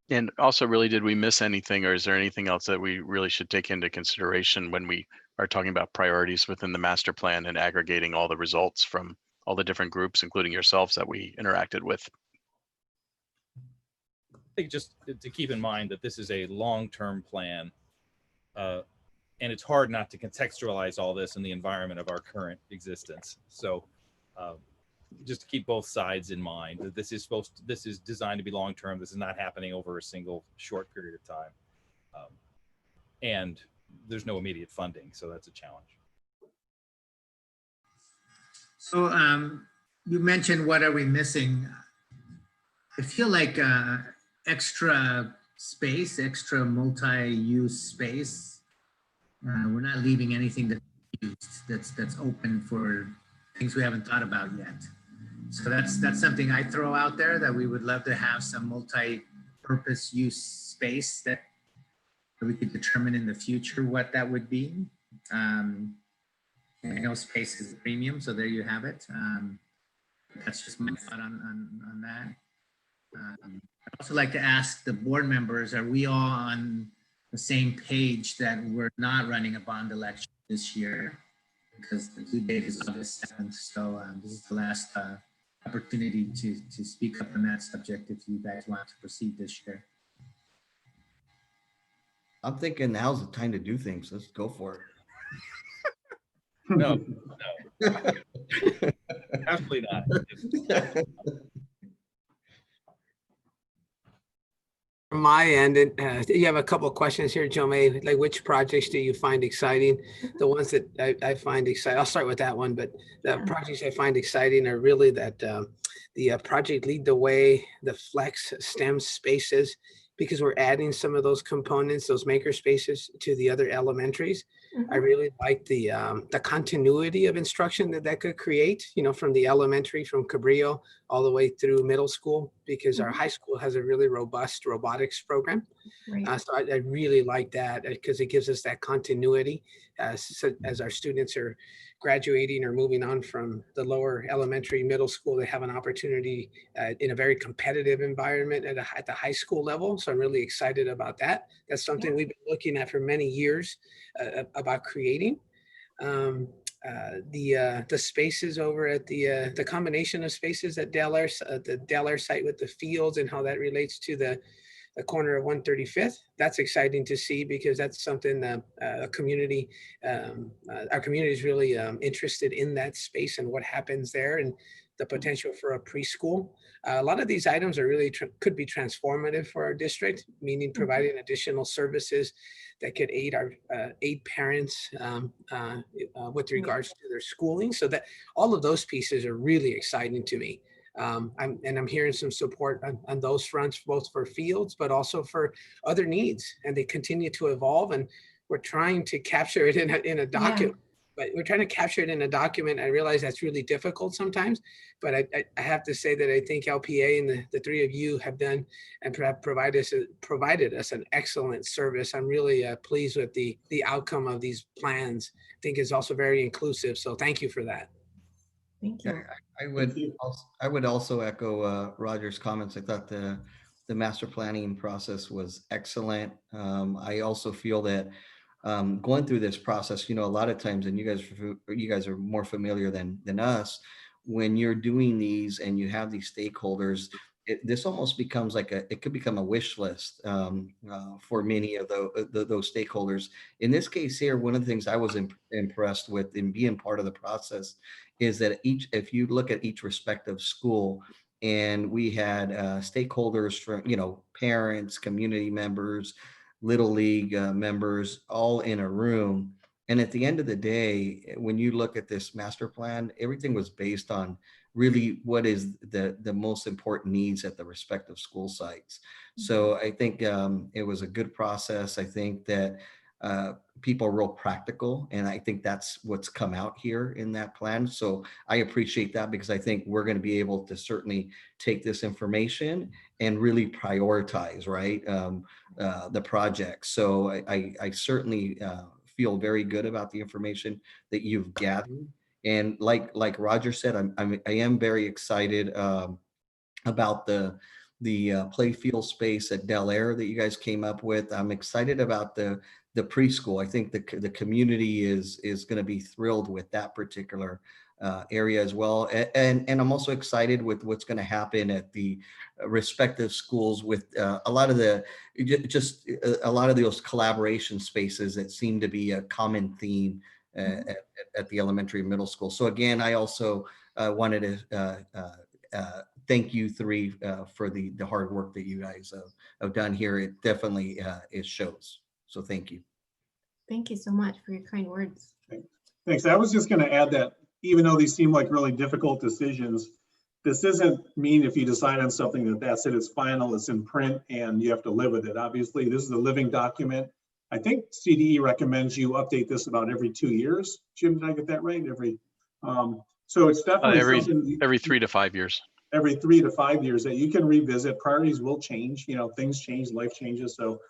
And also, really, did we miss anything, or is there anything else that we really should take into consideration when we are talking about priorities within the master plan and aggregating all the results from all the different groups, including yourselves, that we interacted with? I think just to keep in mind that this is a long-term plan, and it's hard not to contextualize all this in the environment of our current existence. So just to keep both sides in mind, that this is designed to be long-term. This is not happening over a single short period of time. And there's no immediate funding, so that's a challenge. So you mentioned what are we missing? I feel like extra space, extra multi-use space. We're not leaving anything that's open for things we haven't thought about yet. So that's something I throw out there, that we would love to have some multi-purpose use space that we could determine in the future what that would be. I know space is a premium, so there you have it. That's just my thought on that. I'd also like to ask the board members, are we all on the same page that we're not running a bond election this year? Because the due date is August 7th, so this is the last opportunity to speak up on that subject if you guys want to proceed this year. I'm thinking now's the time to do things. Let's go for it. No, absolutely not. From my end, you have a couple of questions here, Joe May, like which projects do you find exciting? The ones that I find exciting, I'll start with that one, but the projects I find exciting are really that the project Lead the Way, the Flex STEM spaces, because we're adding some of those components, those maker spaces to the other elementaries. I really like the continuity of instruction that could create, from the elementary, from Cabrillo all the way through middle school, because our high school has a really robust robotics program. Right. So I really like that because it gives us that continuity so as our students are graduating or moving on from the lower elementary, middle school, they have an opportunity in a very competitive environment at the high school level. So I'm really excited about that. That's something we've been looking at for many years about creating. The spaces over at the combination of spaces at the Del Air site with the fields and how that relates to the corner of 135th. That's exciting to see because that's something that our community is really interested in, that space and what happens there and the potential for a preschool. A lot of these items are really could be transformative for our district, meaning providing additional services that could aid parents with regards to their schooling. So that all of those pieces are really exciting to me. I'm hearing some support on those fronts, both for fields, but also for other needs, and they continue to evolve. And we're trying to capture it in a document. But we're trying to capture it in a document. I realize that's really difficult sometimes, but I have to say that I think LPA and the three of you have done and provided us an excellent service. I'm really pleased with the outcome of these plans. I think it's also very inclusive. So thank you for that. Thank you. I would also echo Roger's comments. I thought the master planning process was excellent. I also feel that going through this process, a lot of times, and you guys are more familiar than us, when you're doing these and you have these stakeholders, this almost becomes it could become a wish list for many of those stakeholders. In this case here, one of the things I was impressed with in being part of the process is that if you look at each respective school, and we had stakeholders from, parents, community members, Little League members, all in a room. And at the end of the day, when you look at this master plan, everything was based on really what is the most important needs at the respective school sites. So I think it was a good process. I think that people are real practical, and I think that's what's come out here in that plan. So I appreciate that, because I think we're going to be able to certainly take this information and really prioritize, right, the project. So I certainly feel very good about the information that you've gathered. And like Roger said, I am very excited about the play field space at Del Air that you guys came up with. I'm excited about the preschool. I think the community is going to be thrilled with that particular area as well. And I'm also excited with what's going to happen at the respective schools with a lot of a lot of those collaboration spaces that seem to be a common theme at the elementary and middle school. So again, I also wanted to thank you three for the hard work that you guys have done here. It definitely it shows. So thank you. Thank you so much for your kind words. Thanks. I was just going to add that even though these seem like really difficult decisions, this doesn't mean if you decide on something that's it, it's final, it's in print, and you have to live with it. Obviously, this is a living document. I think CDE recommends you update this about every 2 years. Jim, did I get that right? So it's definitely something every 3 to 5 years. Every 3 to 5 years that you can revisit. Priorities will change, things change, life changes. So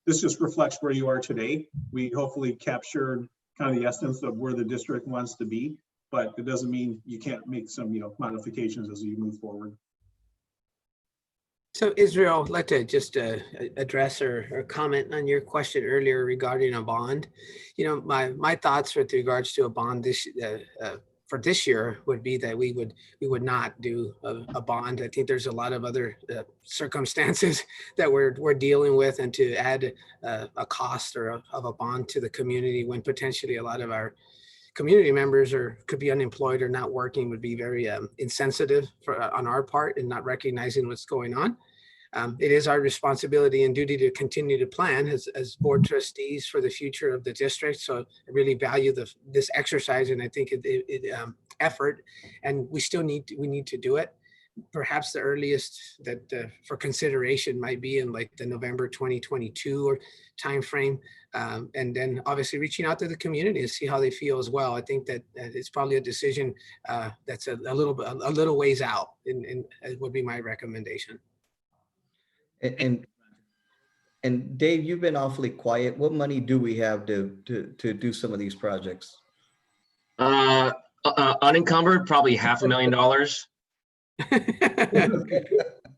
this just reflects where you are today. We hopefully captured kind of the essence of where the district wants to be, but it doesn't mean you can't make some, modifications as you move forward. So Israel, I'd like to just address or comment on your question earlier regarding a bond. My thoughts with regards to a bond for this year would be that we would not do a bond. I think there's a lot of other circumstances that we're dealing with, and to add a cost of a bond to the community when potentially a lot of our community members could be unemployed or not working would be very insensitive on our part, and not recognizing what's going on. It is our responsibility and duty to continue to plan as board trustees for the future of the district. So I really value this exercise, and I think effort, and we need to do it. Perhaps the earliest that for consideration might be in like the November 2022 or timeframe, and then obviously reaching out to the community to see how they feel as well. I think that it's probably a decision that's a little ways out, and would be my recommendation. And Dave, you've been awfully quiet. What money do we have to do some of these projects? Unencumbered, probably $500,000.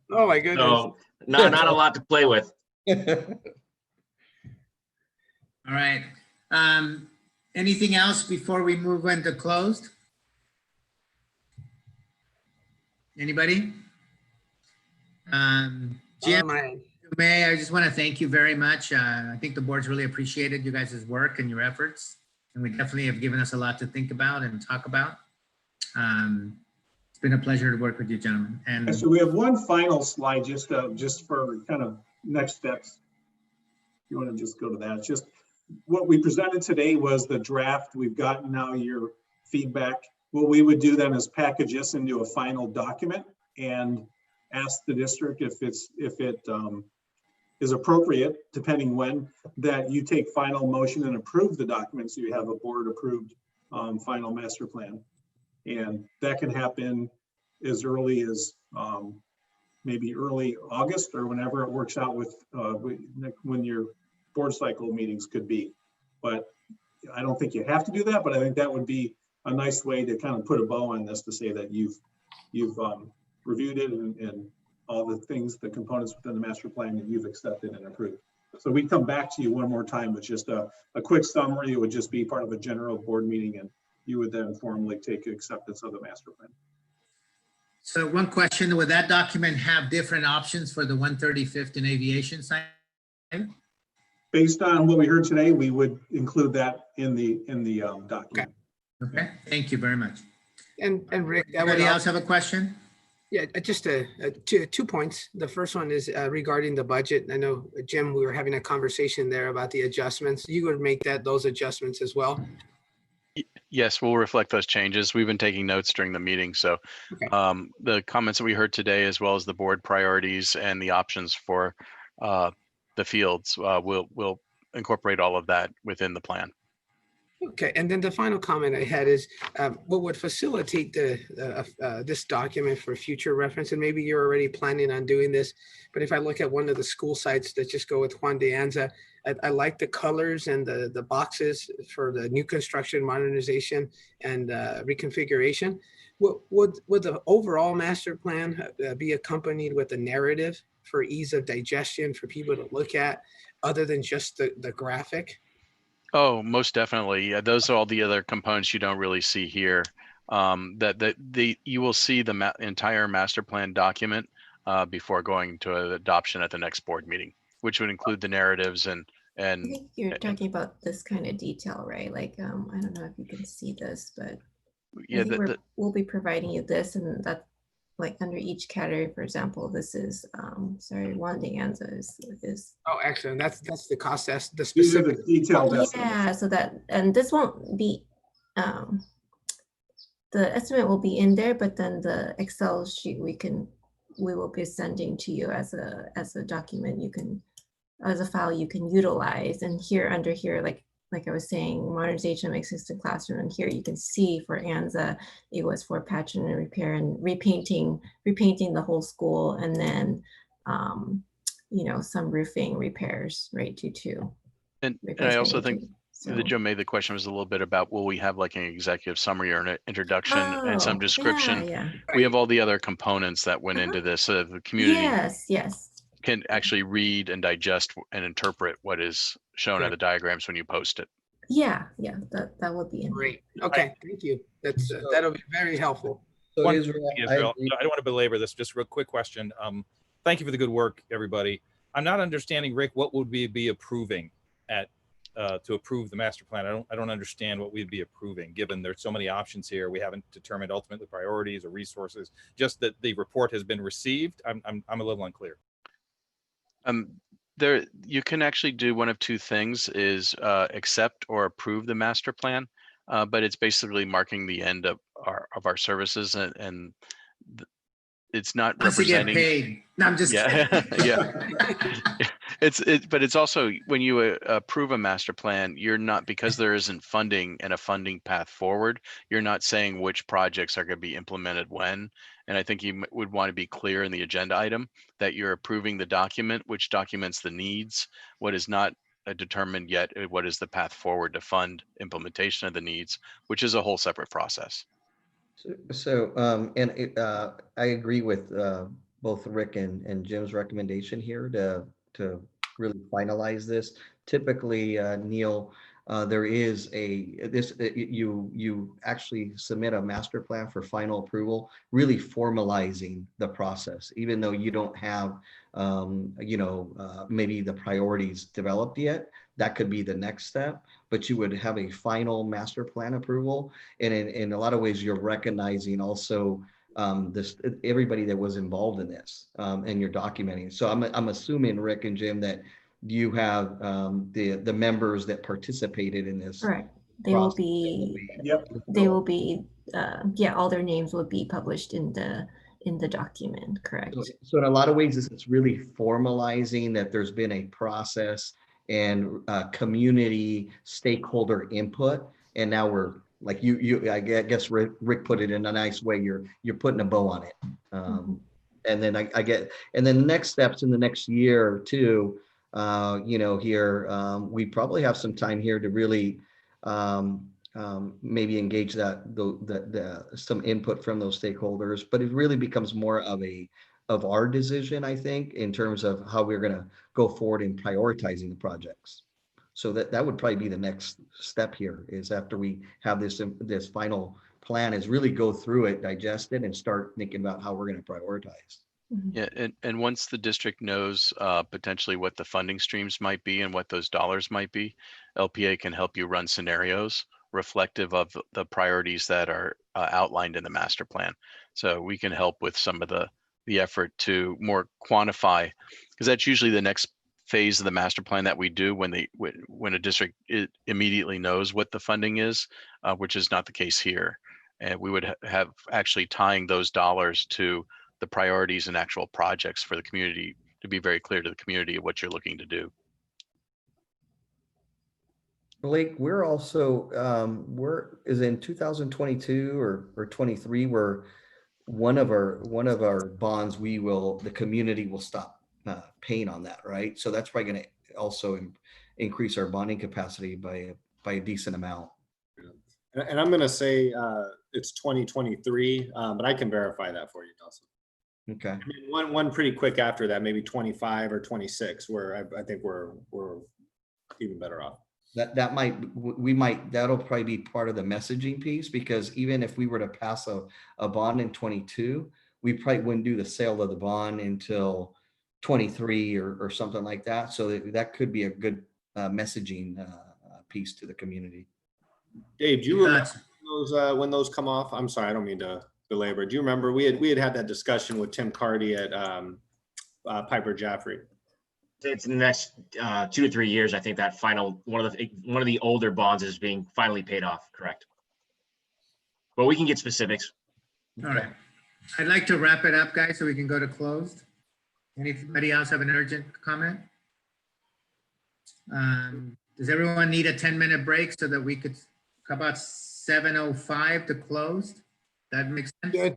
Oh my goodness. So not a lot to play with. All right. Anything else before we move into closed? Anybody? Jim, May, I just want to thank you very much. I think the board's really appreciated you guys' work and your efforts, and we definitely have given us a lot to think about and talk about. It's been a pleasure to work with you, gentlemen. And so we have one final slide just for kind of next steps. If you want to just go to that. It's just what we presented today was the draft. We've gotten now your feedback. What we would do then is package this into a final document and ask the district if it is appropriate, depending when, that you take final motion and approve the document so you have a board approved final master plan. And that can happen as early as maybe early August or whenever it works out with when your board cycle meetings could be. But I don't think you have to do that, but I think that would be a nice way to kind of put a bow on this, to say that you've reviewed it and all the things, the components within the master plan that you've accepted and approved. So we come back to you one more time with just a quick summary. It would just be part of a general board meeting, and you would then formally take acceptance of the master plan. so one question, would that document have different options for the 135th and Aviation site? Based on what we heard today, we would include that in the document. Okay, thank you very much. And Rick, Anybody else have a question? Yeah, just 2 points. The first one is regarding the budget. I know, Jim, we were having a conversation there about the adjustments. You would make those adjustments as well? Yes, we'll reflect those changes. We've been taking notes during the meeting. So Okay. The comments that we heard today, as well as the board priorities and the options for the fields, we'll incorporate all of that within the plan. Okay, and then the final comment I had is what would facilitate this document for future reference, and maybe you're already planning on doing this, but if I look at one of the school sites that just go with Juan de Anza, I like the colors and the boxes for the new construction, modernization, and reconfiguration. Would the overall master plan be accompanied with a narrative for ease of digestion for people to look at, other than just the graphic? Oh, most definitely. Yeah, those are all the other components you don't really see here. You will see the entire master plan document before going to adoption at the next board meeting, which would include the narratives I think you're talking about this kind of detail, right? Like, I don't know if you can see this, but yeah, I think we'll be providing you this, and that, like, under each category, for example, this is, sorry, Juan de Anza is. Oh, excellent. That's the cost the These are specific. the detailed estimates. Yeah, so that, and this won't be, the estimate will be in there, but then the Excel sheet we will be sending to you as a document you can, as a file you can utilize. And here, under here, like I was saying, modernization of existing classroom, and here you can see for Anza, it was for patching and repair and repainting the whole school, and then some roofing repairs, right, due to. And I also think so. that Joe made the question was a little bit about, will we have like an executive summary or an introduction and some description? Yeah. We have all the other components that went into this, so the community Yes. can actually read and digest and interpret what is shown on Right. the diagrams when you post it. Yeah, that would be in. Great. Okay, thank you. That'll be very helpful. So One Israel, thing, I Israel, agree. I don't want to belabor this, just a real quick question. Thank you for the good work, everybody. I'm not understanding, Rick, what would we be approving to approve the master plan? I don't understand what we'd be approving, given there's so many options here. We haven't determined ultimately priorities or resources, just that the report has been received. I'm a little unclear. There, you can actually do one of two things: is accept or approve the master plan, but it's basically marking the end of our services, and it's not Once you get representing. paid. No, I'm just Yeah, kidding. yeah. But it's also, when you approve a master plan, you're not, because there isn't funding and a funding path forward, you're not saying which projects are going to be implemented when. And I think you would want to be clear in the agenda item that you're approving the document, which documents the needs. What is not determined yet, what is the path forward to fund implementation of the needs, which is a whole separate process. I agree with both Rick and Jim's recommendation here to really finalize this. Typically, Neil, there is you actually submit a master plan for final approval, really formalizing the process, even though you don't have maybe the priorities developed yet. That could be the next step, but you would have a final master plan approval. And in a lot of ways, you're recognizing also everybody that was involved in this, and you're documenting. So I'm assuming, Rick and Jim, that you have the members that participated in this. Right. They will be. Yep. They will be. All their names will be published in the document. Correct. So in a lot of ways, it's really formalizing that there's been a process and community stakeholder input, and now we're like I guess Rick put it in a nice way. You're putting a bow on it, and then and then the next steps in the next year or two. We probably have some time here to really maybe engage some input from those stakeholders, but it really becomes more of our decision, I think, in terms of how we're going to go forward in prioritizing the projects. So that would probably be the next step here, is after we have this final plan, is really go through it, digest it, and start thinking about how we're going to prioritize. Yeah, and once the district knows potentially what the funding streams might be and what those dollars might be, LPA can help you run scenarios reflective of the priorities that are outlined in the master plan. So we can help with some of the effort to more quantify, because that's usually the next phase of the master plan that we do when a district immediately knows what the funding is, which is not the case here. And we would have actually tying those dollars to the priorities and actual projects for the community, to be very clear to the community of what you're looking to do. Blake, we're also, is in 2022 or 23, where one of our bonds, the community will stop paying on that, right? So that's probably going to also increase our bonding capacity by a decent amount. And I'm gonna say it's 2023, but I can verify that for you, Nelson. Okay. I mean, one pretty quick after that, maybe 25 or 26, where I think we're even better off. That'll probably be part of the messaging piece, because even if we were to pass a bond in 22, we probably wouldn't do the sale of the bond until 23 or something like that. So that could be a good messaging piece to the community. Dave, do you remember when those come off? I'm sorry, I don't mean to belabor. Do you remember we had that discussion with Tim Cardy at Piper Jaffray? It's in the next 2 to 3 years. I think that final one of the older bonds is being finally paid off. Correct. But we can get specifics. All right. I'd like to wrap it up, guys, so we can go to closed. Anybody else have an urgent comment? Does everyone need a 10-minute break so that we could, how about 7:05 to close? That makes sense? Good.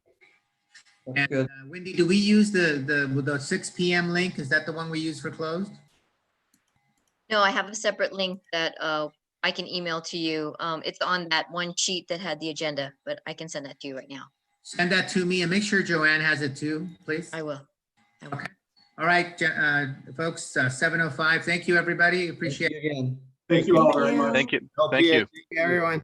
That's good. Wendy, do we use the 6 p.m. link? Is that the one we use for closed? No, I have a separate link that I can email to you. It's on that one sheet that had the agenda, but I can send that to you right now. Send that to me and make sure Joanne has it too, please. I will. Okay. All right, folks, 7:05. Thank you, everybody. Appreciate it. Thank you again. Thank you all very much. Thank you. LPA. Thank you. Everyone.